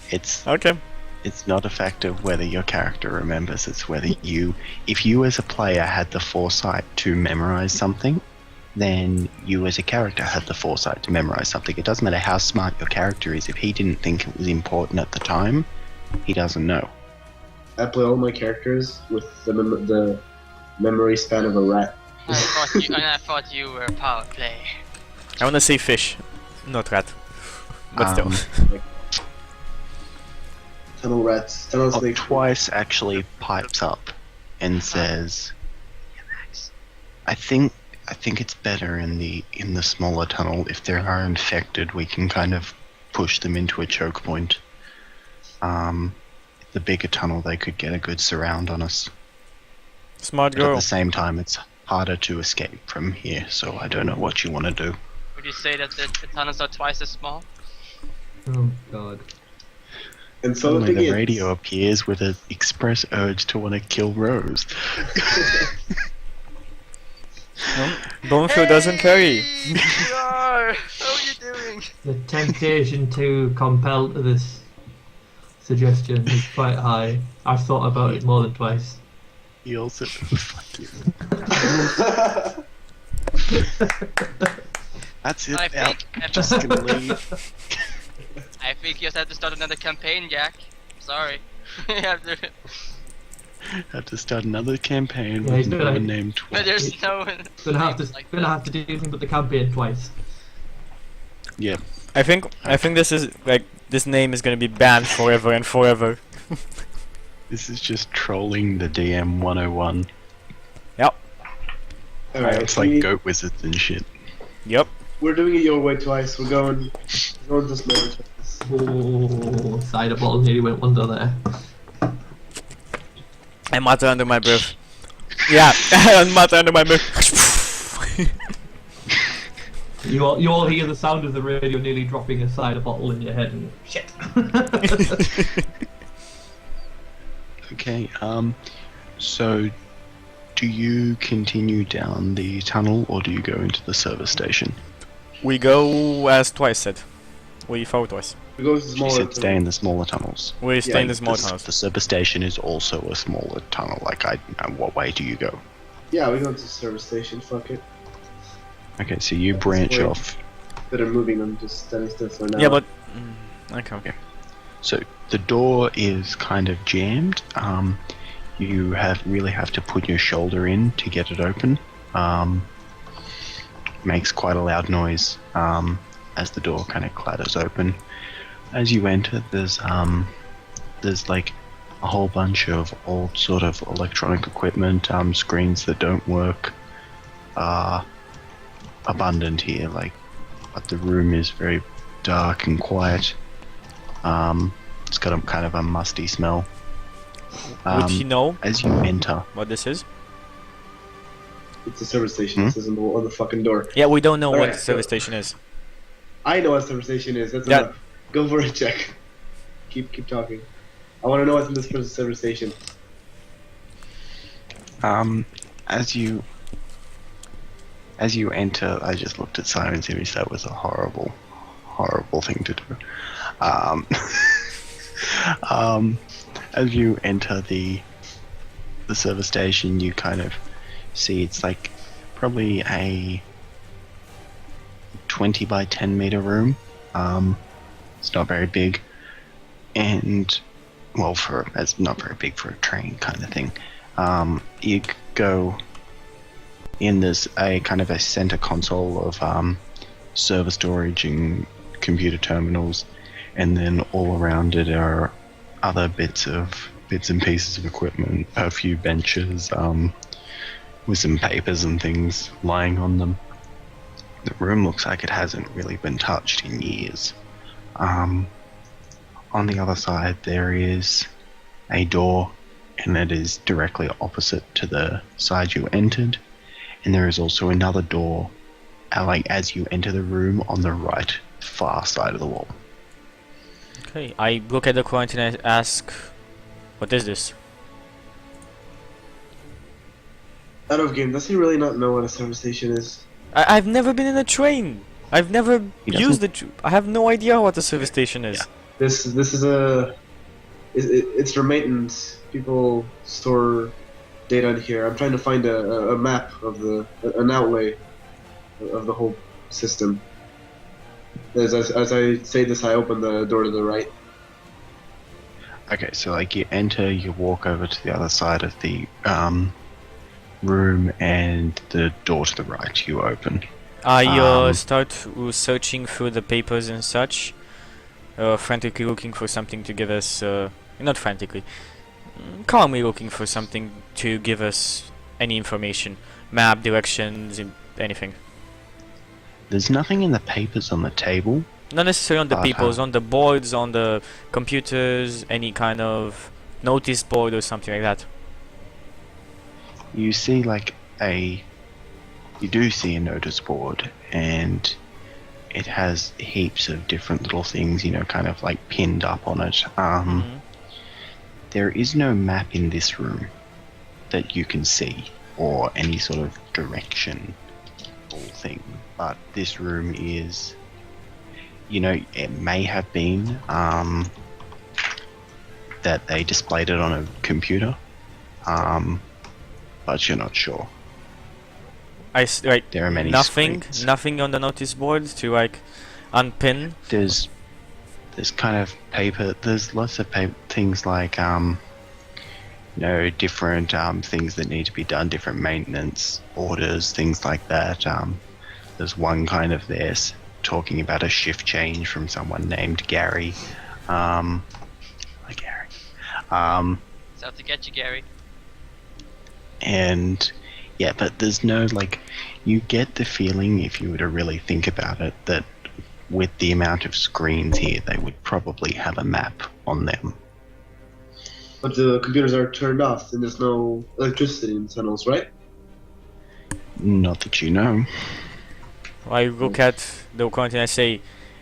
it's Okay. it's not a fact of whether your character remembers. It's whether if you as a player had the foresight to memorize something, then you as a character had the foresight to memorize something. It doesn't matter how smart your character is. If he didn't think it was important at the time, he doesn't know. I play all my characters with the memory span of a rat. I thought you were power play. I wanna say fish, not rat. But still. Tunnel rats, tunnel snakes. Twice actually pipes up and says, I think it's better in the smaller tunnel. If they are infected, we can kind of push them into a choke point. The bigger tunnel, they could get a good surround on us. Smart But at girl. the same time, it's harder to escape from here, so I don't know what you want to do. Would you say that the tunnels are twice as small? Oh god. And so Suddenly the the radio appears with an express urge to want to kill Rose. Bonefield doesn't carry. How are you doing? The temptation to compel to this suggestion is quite high. I've thought about it more than twice. He also... Fuck you. That's it. I Now, think just gonna leave. I think you just have to start another campaign, Jack. Sorry. You have to. Have to start another campaign Yeah, with he's no gonna- one named But Twice. there's no. Gonna have to like do anything but the campaign twice. Yep. I think this is like this name is gonna be banned forever and forever. This is just trolling the DM 101. Alright, It's like goat wizards and shit. Yep. we're doing it your way twice. We're going this way twice. Oh, cider bottle nearly went under there. I mutter under my breath. Yeah, I mutter under my breath. You all hear the sound of the radio nearly dropping a cider bottle in your head and shit. Okay, so do you continue down the tunnel or do you go into the service station? We go as Twice said. We follow Twice. We go to the She smaller. said stay in the smaller tunnels. We stay in the Yeah, small The tunnels. service station is also a smaller tunnel. Like, what way do you go? Yeah, we go to the service station. Fuck it. Okay, so you That's branch where- off. That are moving. I'm just standing still for now. Yeah, but okay. So the door is kind of jammed. You really have to put your shoulder in to get it open. Makes quite a loud noise as the door kind of clatters open. As you enter, there's like a whole bunch of old sort of electronic equipment, screens that don't work, abundant here. But the room is very dark and quiet. It's got a kind of a musty smell. Would you know As you enter, what this is? It's a service station. It says on the fucking door. Yeah, we don't know what Alright, the service so- station is. I know what service station is. That's Yeah. enough. Go for a check. Keep talking. I want to know what's in this person's service station. as you enter, I just looked at Simon's image. That was a horrible thing to do. As you enter the service station, you kind of see it's like probably a 20 by 10 meter room. It's not very big, and well, it's not very big for a train kind of thing. You go in. There's a kind of a center console of server storage and computer terminals, and then all around it are other bits and pieces of equipment, a few benches with some papers and things lying on them. The room looks like it hasn't really been touched in years. On the other side there is a door, and it is directly opposite to the side you entered, and there is also another door as you enter the room on the right far side of the wall. Okay, I look at the coin and I ask, what is this? Out of game. Does he really not know what a service station is? I've never been in a train. I've never He used doesn't? it. I have no idea what a service station is. Yeah. This is it's for maintenance. People store data in here. I'm trying to find a map of an outlay of the whole system. As I say this, I open the door to the right. Okay, so like you enter, you walk over to the other side of the room, and the door to the right you open. I start searching through the papers and such, frantically looking for something to give us, not frantically, calmly looking for something to give us any information, map, directions, anything. There's nothing in the papers on the table. Not necessarily on the But, papers, on the boards, on the computers, any kind of notice board or something like that. You see you do see a notice board, and it has heaps of different little things, kind of like pinned up on it. There is no map in this room that you can see, or any sort of direction or thing, but this room is, it may have been that they displayed it on a computer, but you're not sure. There are many nothing, screens. nothing on the notice boards to like unpin. There's kind of paper. There's lots of things like different things that need to be done, different maintenance orders, things like that. There's one kind of this talking about a shift change from someone named Gary. Like Gary. It's out to get you, Gary. And yeah, but there's no you get the feeling, if you were to really think about it, that with the amount of screens here, they would probably have a map on them. But the computers are turned off, and there's no electricity in the tunnels, right? Not that you know. I look at the coin and I say,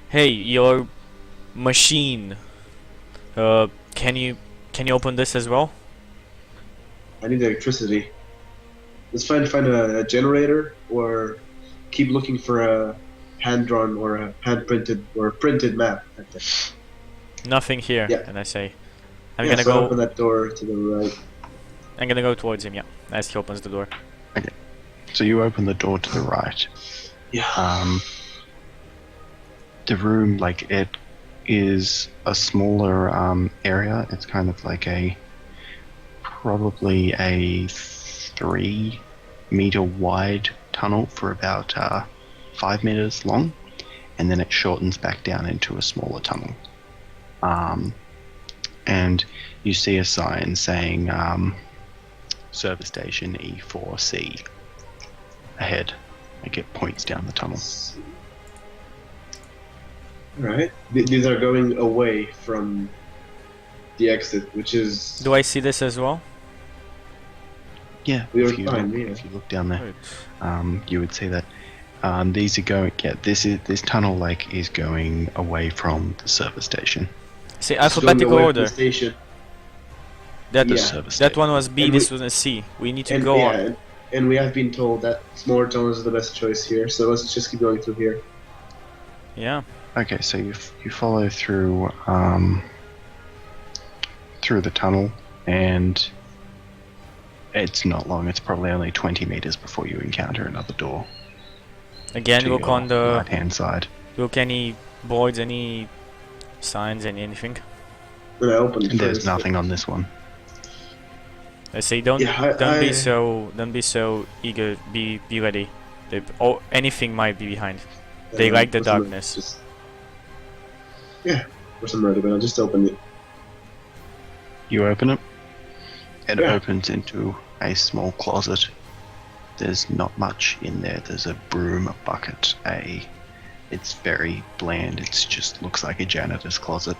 "Hey, your machine. Can you open this as well?" I need electricity. Let's try to find a generator, or keep looking for a hand-drawn or a hand-printed or printed map. Nothing here. Yeah. And I say, I'm Yeah, gonna so go. open that door to the right. I'm gonna go towards him. Yeah, as he opens the door. So you open the door to the right. Yeah. The room, like, it is a smaller area. It's kind of like probably a 3-meter wide tunnel for about 5 meters long, and then it shortens back down into a smaller tunnel. And you see a sign saying service station E4C ahead. Like, it points down the tunnel. Alright. These are going away from the exit, which is... Do I see this as well? Yeah, We are if you fine, look, yeah. if you look down there, Right. you would see that these are going. Yeah, this tunnel like is going away from the service station. See, it's going alphabetical away from order. the station. That The Yeah. service that station. one was B, And this we- was a C. We need to And go yeah, on. and we have been told that smaller tunnels is the best choice here, so let's just keep going through here. Yeah. Okay, so you follow through through the tunnel, and it's not long. It's probably only 20 meters before you encounter another door. Again, to look your on the right-hand side. look any boards, any signs, anything. And I opened And there's first. nothing on this one. I say don't Yeah, don't be so eager. Be ready. Anything might be behind. They like the for some- darkness. just- yeah, for some reason, but I'll just open it. You open it. It Yeah. opens into a small closet. There's not much in there. There's a broom, a bucket, it's very bland. It's just looks like a janitor's closet.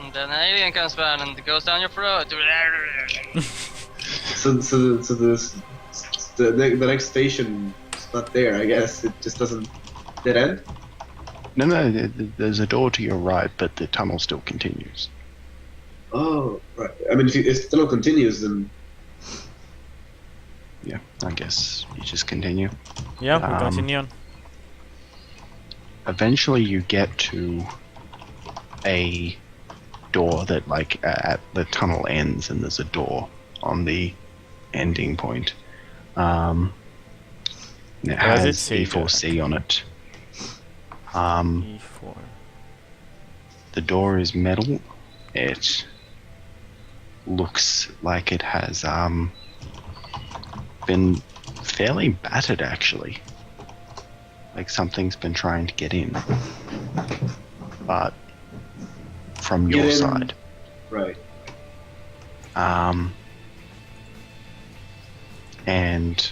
And then an alien comes by and goes down your throat. So the next station is not there. I guess it just doesn't dead end. No, there's a door to your right, but the tunnel still continues. Oh, right. I mean, if the tunnel continues, then Yeah, I guess you just continue. Yeah, we Um, continue on. Eventually, you get to a door that, like, at the tunnel ends, and there's a door on the ending point. And it What does it has say E4C on it. E4. The door is metal. It looks like it has been fairly battered, actually. Like something's been trying to get in. But from Get your in. side. right. And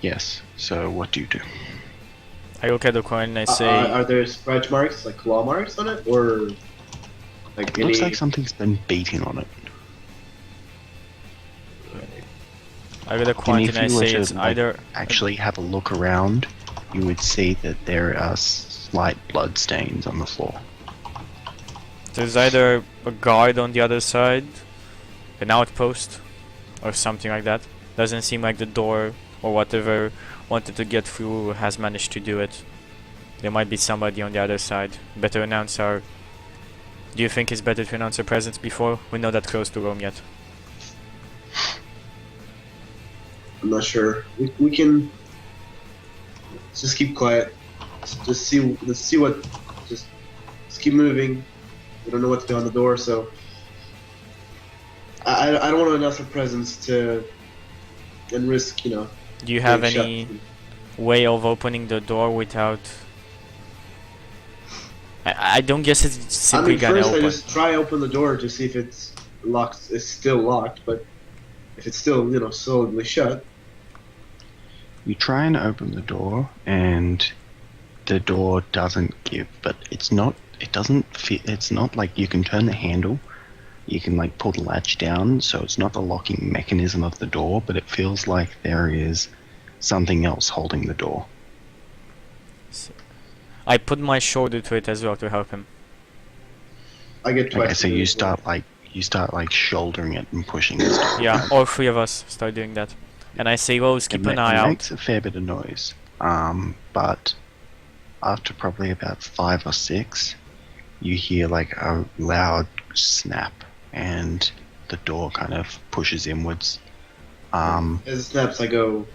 yes, so what do you do? I look at the coin and I say, Are there scratch marks, like claw marks on it, or like It any? looks like something's been beating on it. I look at the coin if and I you were say to, it's like, either Actually have a look around, you would see that there are slight blood stains on the floor. there's either a guard on the other side, an outpost, or something like that. Doesn't seem like the door or whatever wanted to get through has managed to do it. There might be somebody on the other side. Better announce our... Do you think it's better to announce our presence before we're not that close to Rome yet? I'm not sure. We can just keep quiet. Just see. Let's see what. Just keep moving. We don't know what to do on the door, so I don't want to announce our presence to and risk, Do you have being any shut. way of opening the door without... I don't guess it's I simply mean, gonna first I open. just try open the door to see if it's locked. It's still locked, but if it's still solidly shut. You try and open the door, and the door doesn't give, but it doesn't fit. It's not like you can turn the handle, you can like pull the latch down, so it's not the locking mechanism of the door, but it feels like there is something else holding the door. I put my shoulder to it as well to help him. I get twice. Okay, so you start like shouldering it and pushing it. Yeah, all three of us start doing that. And I say, Rose, keep an eye It out. makes a fair bit of noise, but after probably about 5 or 6, you hear like a loud snap, and the door kind of pushes inwards, As it snaps, I go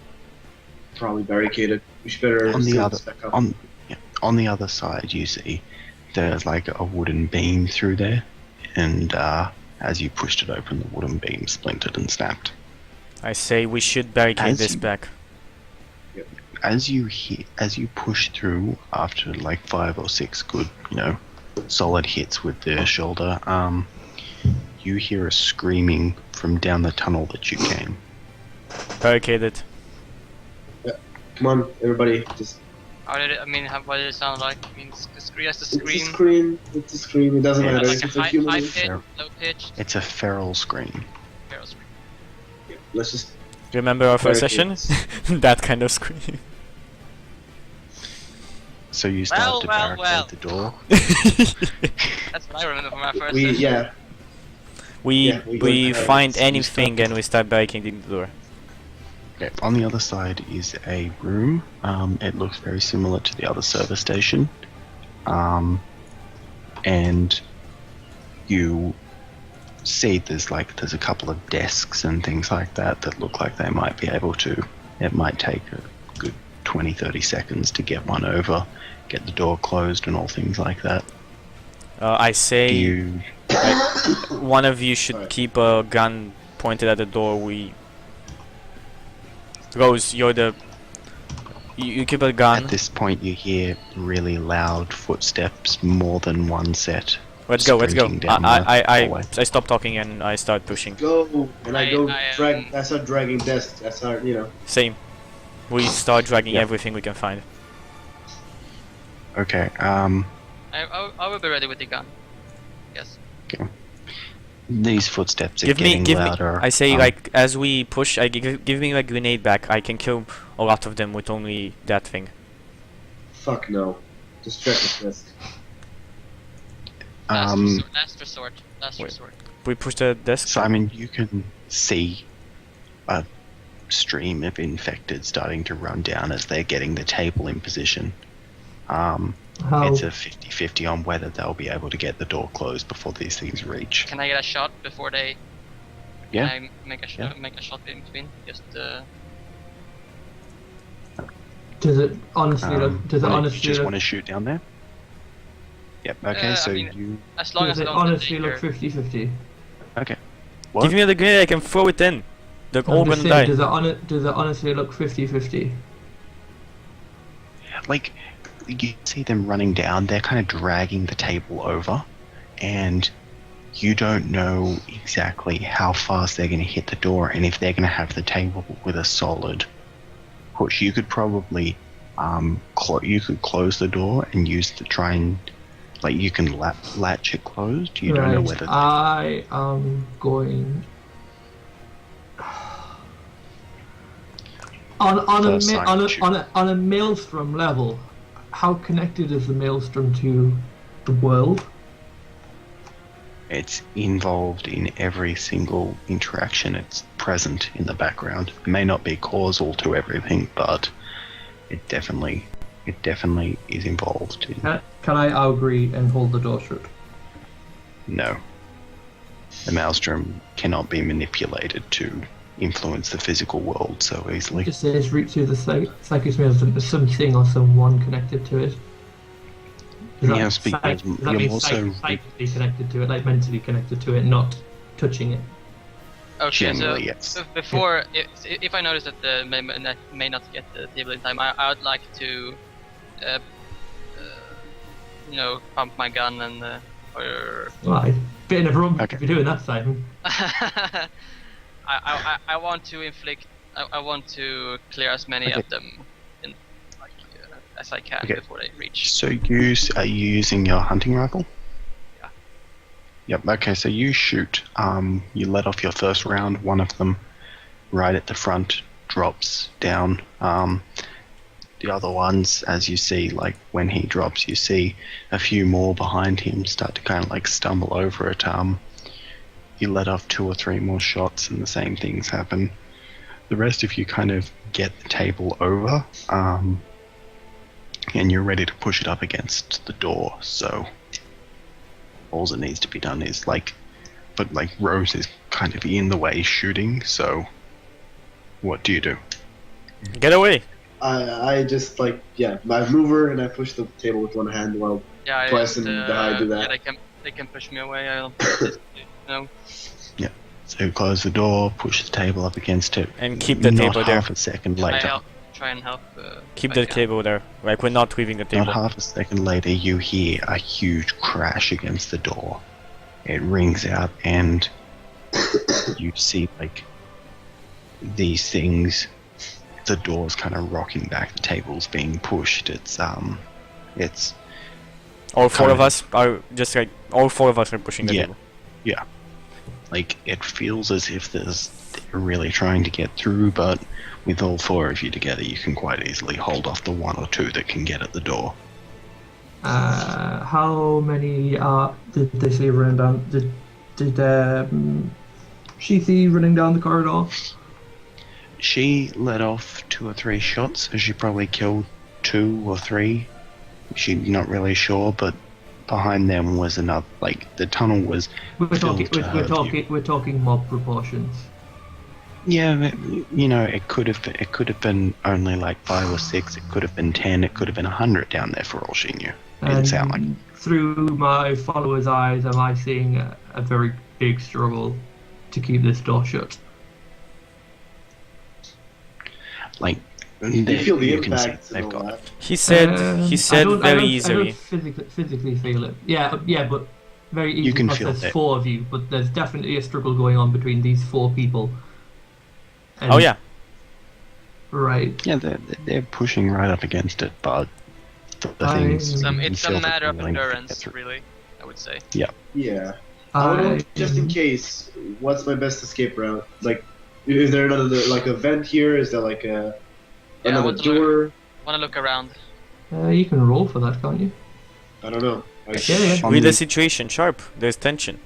probably barricaded. We should better on the seal other this back up. on the other side, you see there's like a wooden beam through there, and as you pushed it open, the wooden beam splintered and snapped. I say we should barricade As this you- back. As you push through after like 5 or 6 good, solid hits with the shoulder, you hear a screaming from down the tunnel that you came. Barricade it. Come on, everybody, just How did it? I mean, what did it sound like? I mean, just it's a scream. scream. It's a scream. It doesn't Yeah, matter. Like It's a a high human. pitch, Fair. low pitch, It's a feral scream. feral scream. Yeah, let's just. Remember our first session? barricade. That kind of scream. So you start to well, barricade well. the door. That's what I remember from my first We session. yeah. we Yeah, we we go ahead. find So you anything and we start barricading the door. Okay, on the other side is a room. It looks very similar to the other service station. And you see there's a couple of desks and things like that look like they might be able to. It might take a good 20-30 seconds to get one over, get the door closed and all things like that. I say You one of you should Alright. keep a gun pointed at the door. Rose, you keep a gun. At this point you hear really loud footsteps, more than one set. Let's go. sprinting down the I hallway. stop talking and I start pushing. Go and I go I, drag. I start dragging desks. I start, Same. We start dragging Yeah. everything we can find. Okay, I will be ready with the gun. Yes. these footsteps are Give getting me. louder. I say, Um, like, as we push, give me my grenade back. I can kill a lot of them with only that thing. Fuck no. Distract the desk. Last resort. Last Wait. resort. We push the desk. Simon, you can see a stream of infected starting to run down as they're getting the table in position. How? It's a 50-50 on whether they'll be able to get the door closed before these things reach. Can I get a shot before they? Yeah. Can I make a Yeah. make a shot in between? Just Does it honestly look? Does it you honestly just look? want to shoot down there? Yep. Okay. I so mean- you. as long Does as I it don't honestly look endanger. 50-50? Okay. What? Give me the grenade. I can throw it in. They're all I'm just gonna saying, die. does it honestly look 50-50? Like, you see them running down. They're kind of dragging the table over, and you don't know exactly how fast they're going to hit the door and if they're going to have the table with a solid push. You could probably you could close the door and use the try and you can latch it closed. You don't know whether I am going First sign to shoot. on a maelstrom level. How connected is the maelstrom to the world? it's involved in every single interaction. It's present in the background. It may not be causal to everything, but it definitely is involved. Can I agree and hold the door shut? No. The maelstrom cannot be manipulated to influence the physical world so easily. It just says root through the psychic maelstrom. There's something or someone connected to it. Yes, because does that you're mean also psychically connected to it, like mentally connected to it, not touching it? Okay, generally, so yes. before, if I notice that the may not get the table in time, I would like to, pump my gun and or. Right. Bit in a room Okay. if you're doing that, Simon. I want to inflict. I want to clear as many Okay. of them as I can Okay. before they reach. So are you using your hunting rifle? Yeah. Yep, okay, so you shoot. You let off your first round, one of them right at the front drops down. The other ones, as you see, like when he drops, you see a few more behind him start to kind of stumble over it. You let off 2 or 3 more shots and the same things happen. The rest of you kind of get the table over, and you're ready to push it up against the door, so all that needs to be done is but Rose is kind of in the way shooting, so What do you do? Get away! I just I move her and I push the table with one hand while Yeah, Twice and I do that. Yeah, they can push me away. I'll no. So you close the door, push the table up against it. And keep the not table there. half a second later. Try and help. Keep if the I can. table there. Like, we're not leaving the table. Not half a second later, you hear a huge crash against the door. It rings out, and you see like these things. The door's kind of rocking back. The table's being pushed. It's All four kind of of- us are just like, all four of us are pushing the Yeah. table. like it feels as if they're really trying to get through, but with all four of you together, you can quite easily hold off the one or two that can get at the door. How many did they see running down? Did she see running down the corridor? She let off 2 or 3 shots, so she probably killed 2 or 3. She's not really sure, but behind them was another. Like the tunnel was. We're talking. filled to her view. We're talking mob proportions. Yeah, but, it could have been only like 5 or 6. It could have been 10. It could have been 100 down there for all she knew. It didn't sound like. Through my followers' eyes, am I seeing a very big struggle to keep this door shut? Like. You feel the can see impact they've and all got that. He said I don't very easily. I don't physically feel it. Yeah, but very easily. You can because feel there's it. 4 of you, but there's definitely a struggle going on between these 4 people. And- Oh yeah. Right. Yeah, they're pushing right up against it, but the things. It's you can a feel that matter they're of willing to get endurance, through. really. I would say. Yeah. I, Just in case, what's my best escape route? Like, is there another a vent here? Is there like Yeah, I another want to door? Want to look around? you can roll for that, can't you? I don't know. Yeah. Read the situation sharp. There's tension.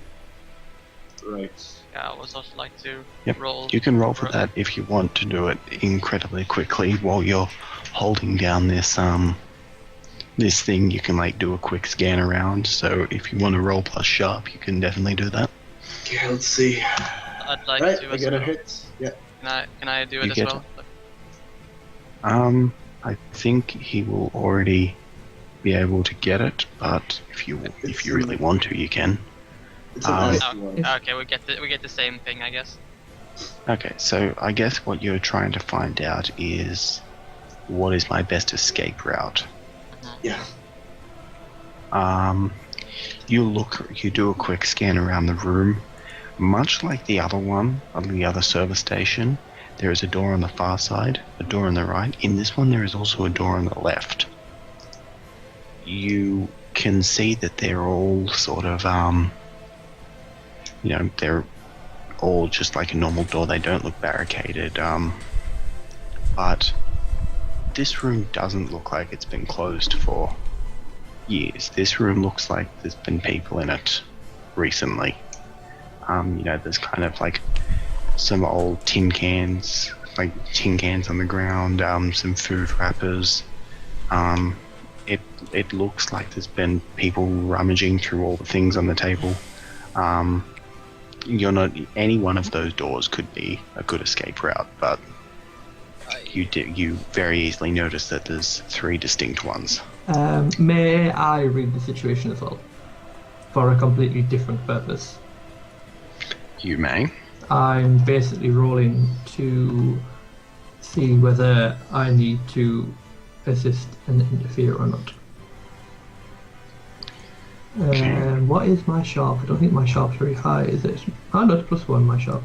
Right. Yeah, I would also like to Yep, roll. You can roll for that if you want to do it incredibly quickly while you're holding down this this thing. You can do a quick scan around. So if you want to roll plus sharp, you can definitely do that. Okay, let's see. I'd like Right, to I as got a well. hit. Yeah. Can I do You it as get well? I think he will already be able to get it, but if you really want to, you can. It's a nasty one. Okay, we get the same thing, I guess. Okay, so I guess what you're trying to find out is what is my best escape route. Yeah. You do a quick scan around the room. Much like the other one, on the other service station, there is a door on the far side, a door on the right. In this one, there is also a door on the left. You can see that they're all sort of, they're all just like a normal door. They don't look barricaded, but this room doesn't look like it's been closed for years. This room looks like there's been people in it recently. There's kind of like some old tin cans on the ground, some food wrappers. It looks like there's been people rummaging through all the things on the table. Any one of those doors could be a good escape route, but you very easily notice that there's 3 distinct ones. May I read the situation as well? For a completely different purpose. You may. I'm basically rolling to see whether I need to assist and interfere or not. Okay. What is my sharp? I don't think my sharp's very high, is it? Oh, no, it's +1, my sharp.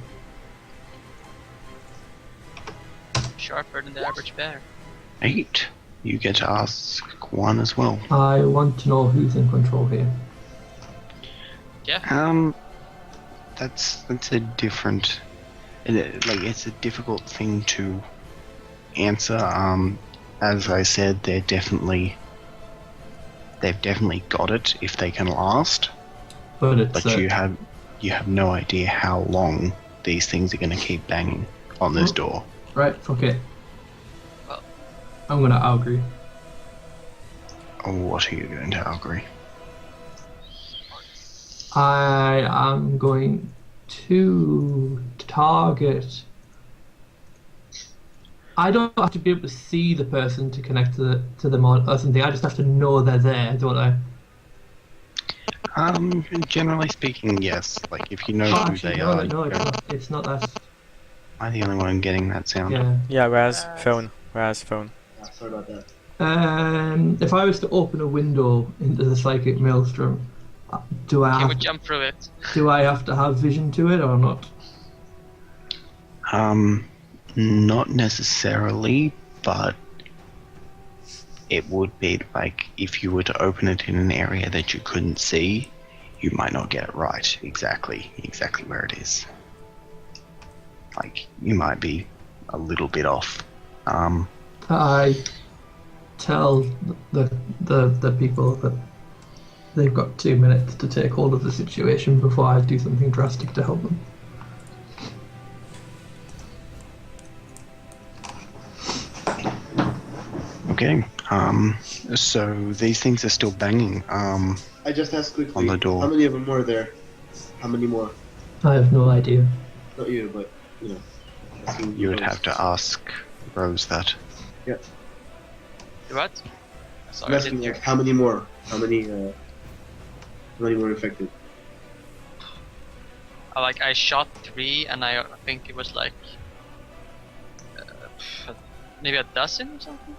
Sharper than the average bear. 8. You get to ask 1 as well. I want to know who's in control here. Yeah. That's a different. It's a difficult thing to answer. As I said, they've definitely got it if they can last. But it's But you have no idea how long these things are going to keep banging on this door. right. Fuck it. Well. I'm gonna agree. What are you going to agree? I am going to target I don't have to be able to see the person to connect to them or something. I just have to know they're there, don't I? Generally speaking, yes. Like if you know Oh, who actually, they no, are, no, you know, it's not that. am I the only one getting that sound? Yeah. Yeah, Raz, phone. Raz, phone. Sorry about that. If I was to open a window into the psychic maelstrom, do I Can we have, jump through it? do I have to have vision to it or not? Not necessarily, but it would be like if you were to open it in an area that you couldn't see, you might not get it right exactly where it is. Like you might be a little bit off. I tell the people that they've got 2 minutes to take hold of the situation before I do something drastic to help them. Okay. So these things are still banging. I just asked quickly. On the door. How many of them were there? How many more? I have no idea. Not you, but you know. asking You would those. have to ask Rose that. What? I'm Sorry, I asking didn't hear. like how many more? How many more infected? I shot 3, and I think it was like maybe a dozen or something.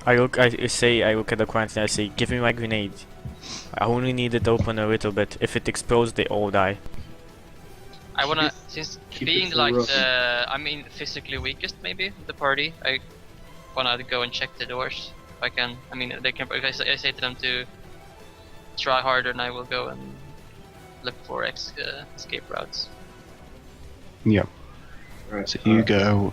I look at the quarantine, I say, give me my grenade. I only need it open a little bit. If it explodes, they all die. I wanna, since keep being it like rough. the physically weakest maybe of the party, I wanna go and check the doors if I can. I mean, they can. If I say to them to try harder, and I will go and look for escape routes. Yep. Right. So you go.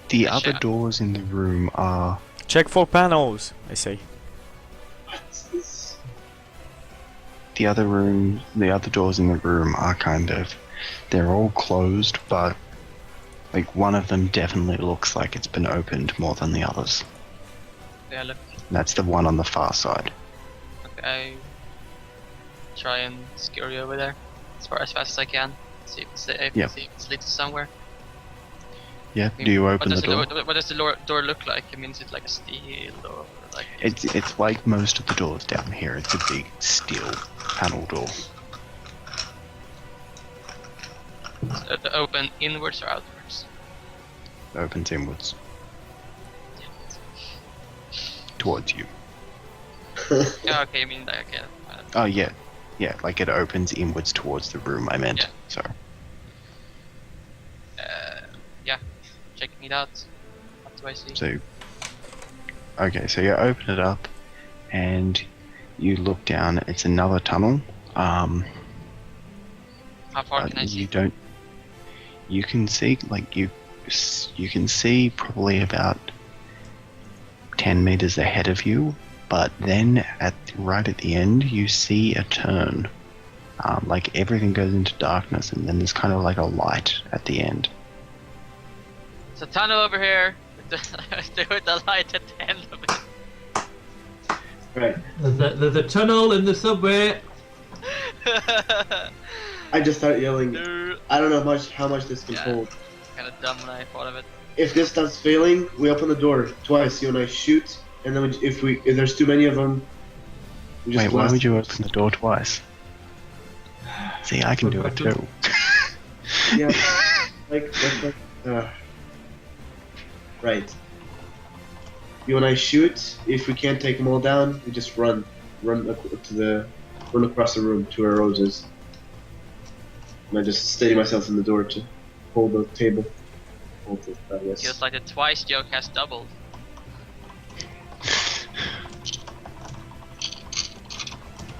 The I other check. doors in the room are. Check for panels, I say. What's this? The other doors in the room are kind of. They're all closed, but. Like, one of them definitely looks like it's been opened more than the others. Yeah, look. That's the one on the far side. Okay, I try and scurry over there as fast as I can. See if it leads somewhere. Yeah, I mean, do you open what the does door? What does the door look like? I mean, is it like a steel or like? It's like most of the doors down here. It's a big steel panel door. Open inwards or outwards? It opens inwards towards you. Yeah, okay, I mean, like, yeah. Oh yeah, like it opens inwards towards the room. I meant. Yeah. So Yeah, checking it out. What do I see? so. Okay, so you open it up, and you look down. It's another tunnel. How far But can I see? you don't. You can see you can see probably about 10 meters ahead of you, but then right at the end you see a turn. Like everything goes into darkness, and then there's kind of like a light at the end. There's a tunnel over here with the light at the end of it. Right. There's a tunnel in the subway. I just start yelling. Kind I don't know how much this can Yeah. hold. of dumb when I thought of it. If this starts failing, we open the door twice. You and I shoot, and then if there's too many of them, we just Wait, why blast. would you open the door twice? See, I can do it too. Yeah. like. Right. You and I shoot. If we can't take them all down, we just run across the room to where Rose is. And I just steady myself in the door to hold the table. Hold it, I guess. Feels like the twice joke has doubled.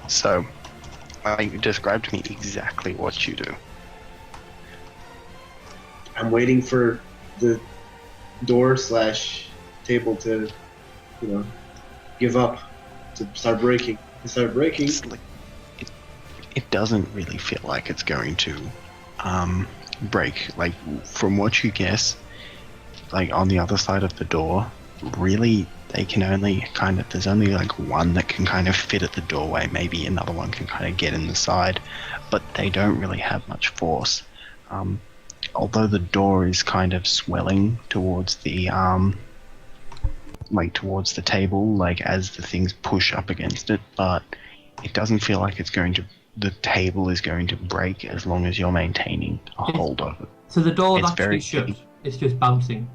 So, describe to me exactly what you do. I'm waiting for the door / table to, give up, to start breaking. To start breaking. It's like, it doesn't really feel like it's going to break. Like, from what you guess, like on the other side of the door, really they can only there's only like one that can kind of fit at the doorway. Maybe another one can kind of get in the side, but they don't really have much force. although the door is kind of swelling towards the towards the table, like as the things push up against it, but it doesn't feel like the table is going to break as long as you're maintaining a hold of it. So the door's It's actually very shut. big. It's just bouncing.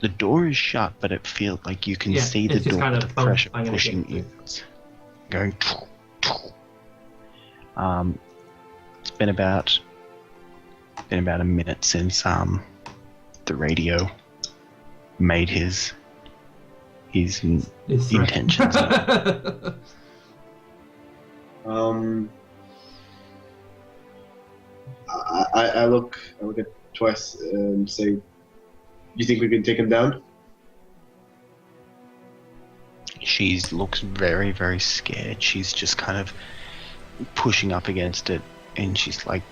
The door is shut, but it feels like you can Yeah, see the it's just door, kind of the pressure banging pushing against in, going. It's been about a minute since the radio made his It's threat. intentions. I look at Twice and say, "You think we can take him down?" She looks very, very scared. She's just kind of pushing up against it, and she's like,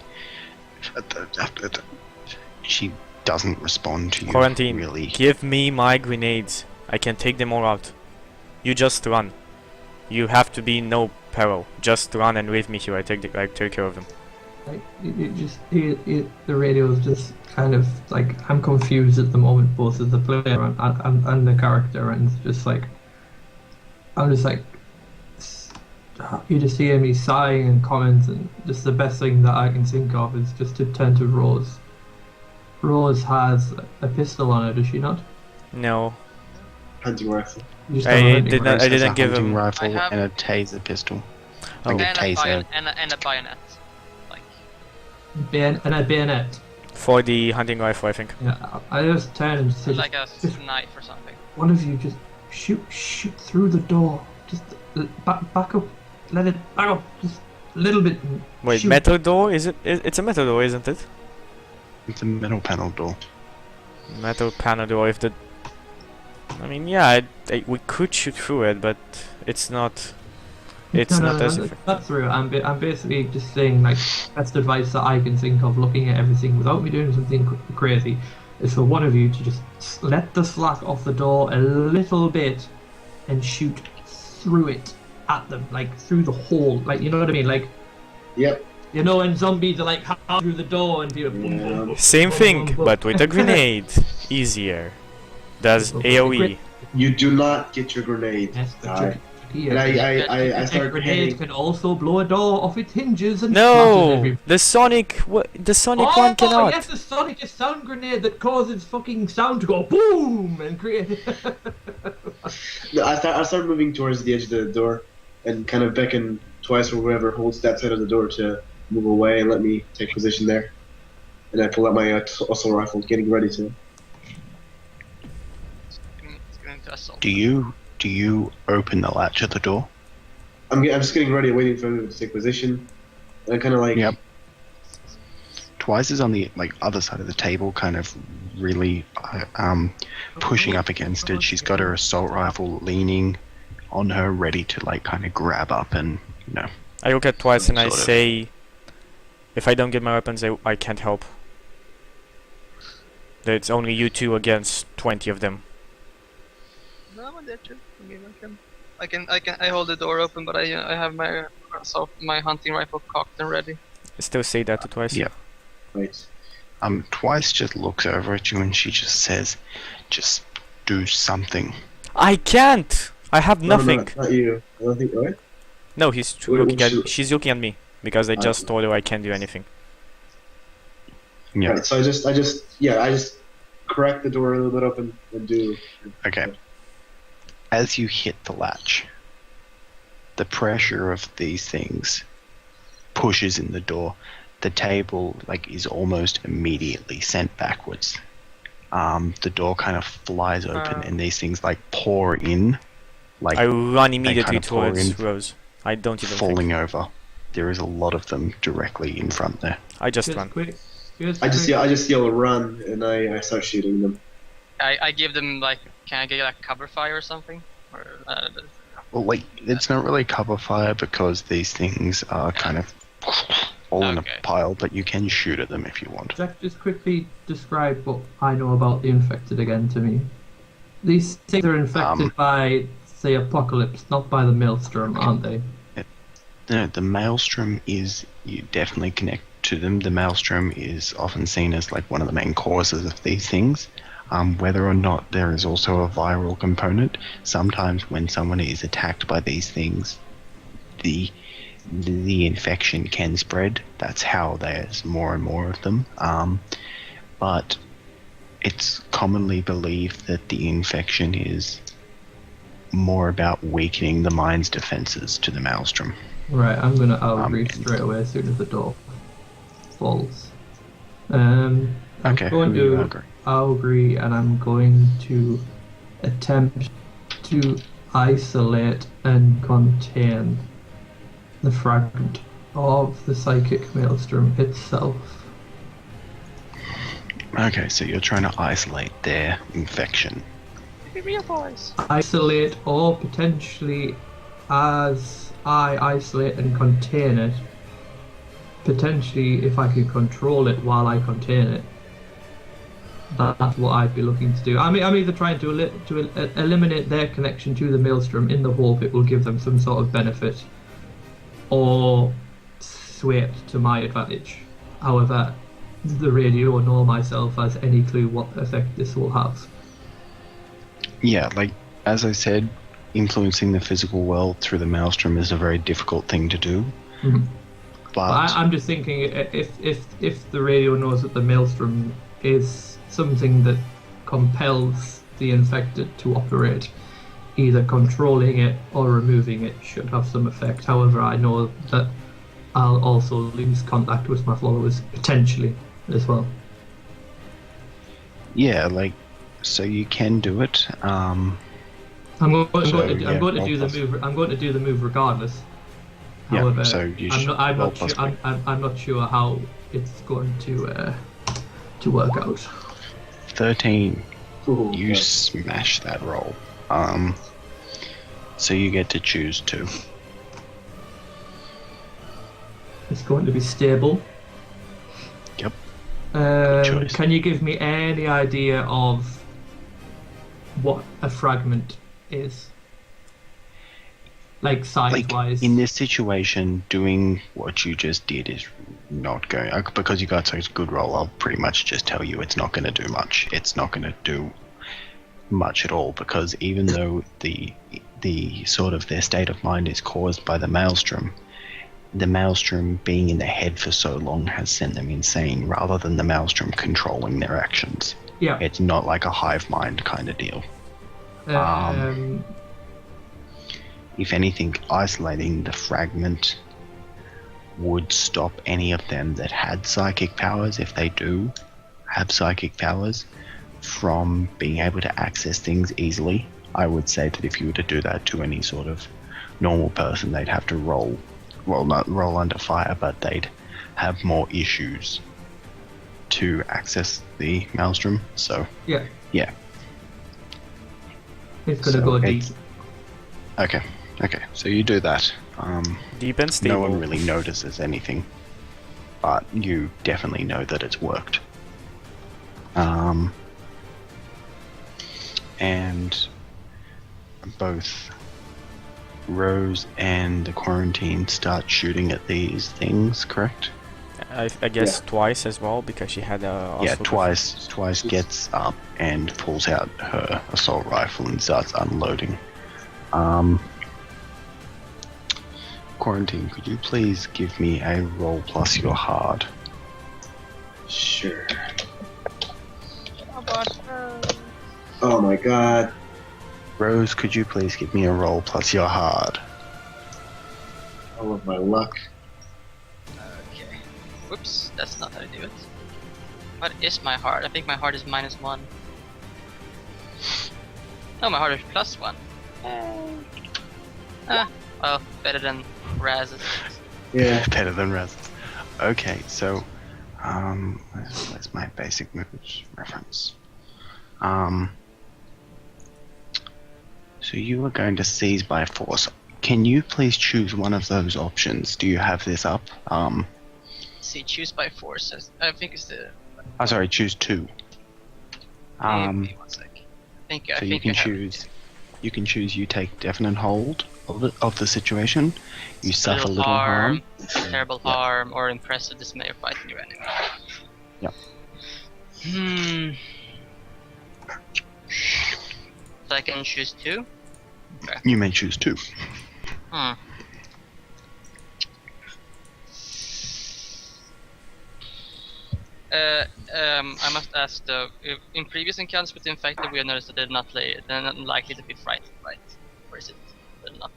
she doesn't respond to you. Quarantine. Really. Give me my grenades. I can take them all out. You just run. You have to be no peril. Just run and leave me here. I take care of them. Like, the radio is just kind of like, I'm confused at the moment, both as the player and the character, and it's just like, I'm just like, you just hear me sighing and comment, and just the best thing that I can think of is just to turn to Rose. Rose has a pistol on her, does she not? No. Hunting rifle. You just have a hunting rifle. I Rose has didn't a give hunting him. rifle I have- and a taser pistol. Oh. Like a And taser. and a bayonet. Like, And a bayonet. For the hunting rifle, I think. Yeah, I just turn and say, like a just knife or something. one of you just shoot through the door. Just back up. Let it back up just a little bit. And Wait, shoot. metal door? Is it? It's a metal door, isn't it? It's a metal panel door. Metal panel door. If the, I mean, yeah, we could shoot through it, but it's not. It's No, not as. not through. I'm basically just saying, like, best advice that I can think of, looking at everything without me doing something crazy, is for one of you to just let the slack off the door a little bit and shoot through it at them, like through the hole, like, you know what I mean, like, Yep. you know, when zombies are like through the door and people boom, boom, boom, Same boom, thing, boom, boom. but with a grenade. Easier. Does AOE. You do not get your grenade. Yes, the Alright. trick here. And I A start grenade heading. can also blow a door off its hinges and smash No, every. the Sonic. The Sonic Oh, one cannot. yes, the Sonic is sound grenade that causes fucking sound to go boom and create. No, I start moving towards the edge of the door, and kind of beckon Twice or whoever holds that side of the door to move away and let me take position there. And I pull out my assault rifle, getting ready to. It's going to assault. Do you open the latch of the door? I'm just getting ready, waiting for him to take position. And I kind of like. Yep. Twice is on the other side of the table, kind of really pushing up against it. She's got her assault rifle leaning on her, ready to kind of grab up and I look at Twice and I Sort of. say, if I don't get my weapons, I can't help. It's only you two against 20 of them. No, I'm dead too. I hold the door open, but I have my my hunting rifle cocked and ready. Still say that to Twice. Yeah. Right. Twice just looks over at you and she just says, "Just do something." I can't. I have No, nothing. not you. I don't think. Right? No, Wait, should- she's looking at me because I just told her I can't do anything. Yeah. Right. So I just crack the door a little bit open and do. Okay. As you hit the latch, the pressure of these things pushes in the door. The table is almost immediately sent backwards. The door kind of flies open and these things pour in, I run immediately kind of pour towards in, Rose. I don't even falling think. over. There is a lot of them directly in front there. I just Just run. quick. I just yell run, and I start shooting them. I give them can I get cover fire or something? Or Well, it's not really cover fire because these things are kind of all in a Okay. pile, but you can shoot at them if you want. Jack, just quickly describe what I know about the infected again to me. These things are infected by, say, Apocalypse, not by the Maelstrom, aren't they? No, the maelstrom is you definitely to them. The maelstrom is often seen as like one of the main causes of these things. Whether or not there is also a viral component, sometimes when someone is attacked by these things, the infection can spread. That's how there's more and more of them. But it's commonly believed that the infection is more about weakening the mind's defenses to the maelstrom. Right, I'm gonna agree straight away as soon as the door falls. I'm Okay, going who you to agree? agree, and I'm going to attempt to isolate and contain the fragment of the psychic maelstrom itself. Okay, so you're trying to isolate their infection. Be real, boys. Isolate, or potentially, as I isolate and contain it, potentially if I can control it while I contain it, that's what I'd be looking to do. I'm either trying to eliminate their connection to the maelstrom in the hope it will give them some sort of benefit, or sway it to my advantage. However, the radio nor myself has any clue what effect this will have. Yeah, like, as I said, influencing the physical world through the maelstrom is a very difficult thing to do. Mhm. But I'm just thinking, if the radio knows that the maelstrom is something that compels the infected to operate, either controlling it or removing it should have some effect. However, I know that I'll also lose contact with my followers potentially as well. yeah, like, so you can do it. I'm going to yeah, do the move. I'm going to do the move regardless. Yeah, However, so you should I'm roll not sure. plus I'm not sure how it's going to work out. 13. Ooh, You yeah. smash that roll. So you get to choose 2. It's going to be stable. Yep. choice. Can you give me any idea of what a fragment is? Like size-wise? In this situation, doing what you just did is not going... Because you got such a good roll, I'll pretty much just tell you it's not going to do much. It's not going to do much at all, because even though the sort of their state of mind is caused by the maelstrom being in their head for so long has sent them insane, rather than the maelstrom controlling their actions. Yeah. It's not like a hive mind kind of deal. If anything, isolating the fragment would stop any of them that had psychic powers, if they do have psychic powers, from being able to access things easily. I would say that if you were to do that to any sort of normal person, they'd have to roll, well, not roll under fire, but they'd have more issues to access the maelstrom. So Yeah. yeah. It's gonna So go deep. it's- Okay, so you do that. Deep and stable. No one really notices anything, but you definitely know that it's worked. And both Rose and the quarantine start shooting at these things, correct? I guess twice as well, because she had a... Yeah, also- twice gets up and pulls out her assault rifle and starts unloading. Quarantine, could you please give me a roll plus your hard? Sure. Oh gosh. Oh my god. Rose, could you please give me a roll plus your hard? All of my luck. Okay. Whoops, that's not how to do it. What is my heart? I think my heart is -1. No, my heart is +1. Well, better than Raz's. Yeah. Better than Raz. Okay, so, where's my basic movement reference? So you are going to seize by force. Can you please choose one of those options? Do you have this up? See, choose by force. I think it's the. Oh, sorry, choose 2. Maybe one sec. I think So I you think can I have it. choose. You can choose. You take definite hold, of the situation. You suffer little harm. Terrible Yeah. harm, or impressive dismay of fighting your enemy. Yep. So I can choose 2? You may choose 2. I must ask though, in previous encounters with the infected, we have noticed that they're not likely to be frightened, right? Or is it they're not?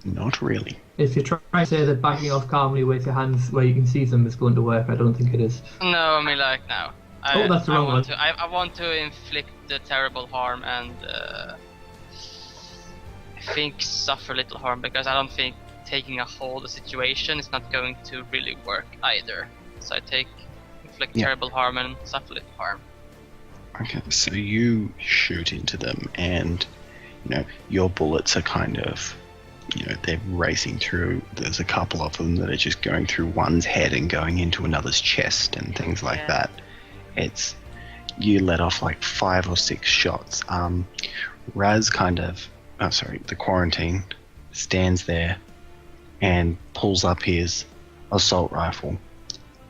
Not really. If you try to say that backing off calmly with your hands where you can see them is going to work, I don't think it is. No, I mean like now. Oh, that's the wrong one. I want to inflict the terrible harm and I think suffer little harm, because I don't think taking a hold of the situation is not going to really work either. So I take inflict terrible harm and suffer little harm. Okay, so you shoot into them, and your bullets are kind of, they're racing through. There's a couple of them that are just going through one's head and going into another's chest and things like that. You let off like 5 or 6 shots. Raz the quarantine stands there and pulls up his assault rifle,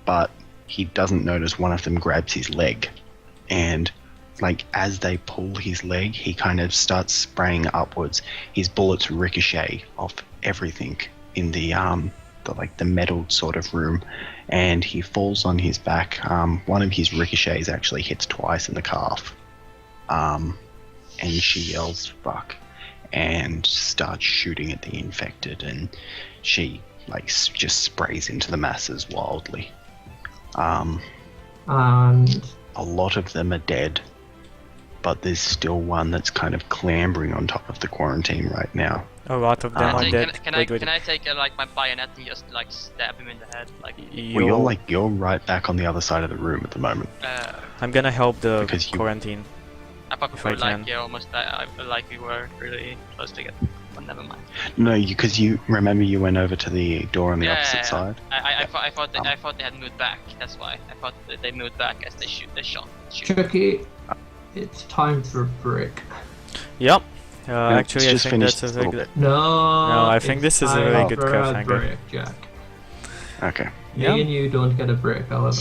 but he doesn't notice one of them grabs his leg, and like as they pull his leg, he kind of starts spraying upwards. His bullets ricochet off everything in the metal sort of room, and he falls on his back. One of his ricochets actually hits twice in the calf, and she yells "fuck" and starts shooting at the infected, and she just sprays into the masses wildly. And a lot of them are dead, but there's still one that's kind of clambering on top of the quarantine right now. A lot of them are dead. Can I take my bayonet and just stab him in the head? Well, you're right back on the other side of the room at the moment. I'm gonna help the Because quarantine. I If I can. almost we were really close together. But never mind. No, because you remember you went over to the door on the opposite side. I thought they had moved back. That's why I thought that they moved back as they shot. Chucky, it's time for a break. Yep. Actually, I just think finish that's a this very little good. bit. No, I think this is a very time good for a cliffhanger. break, Jack. Okay. Yeah. Me and you don't get a break, however.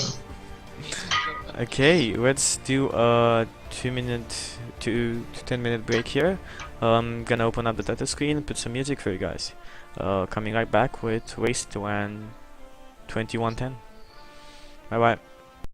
Okay, let's do a 2 to 10 minute break here. I'm gonna open up the title screen and put some music for you guys. Coming right back with Wasteland 2110. Bye bye.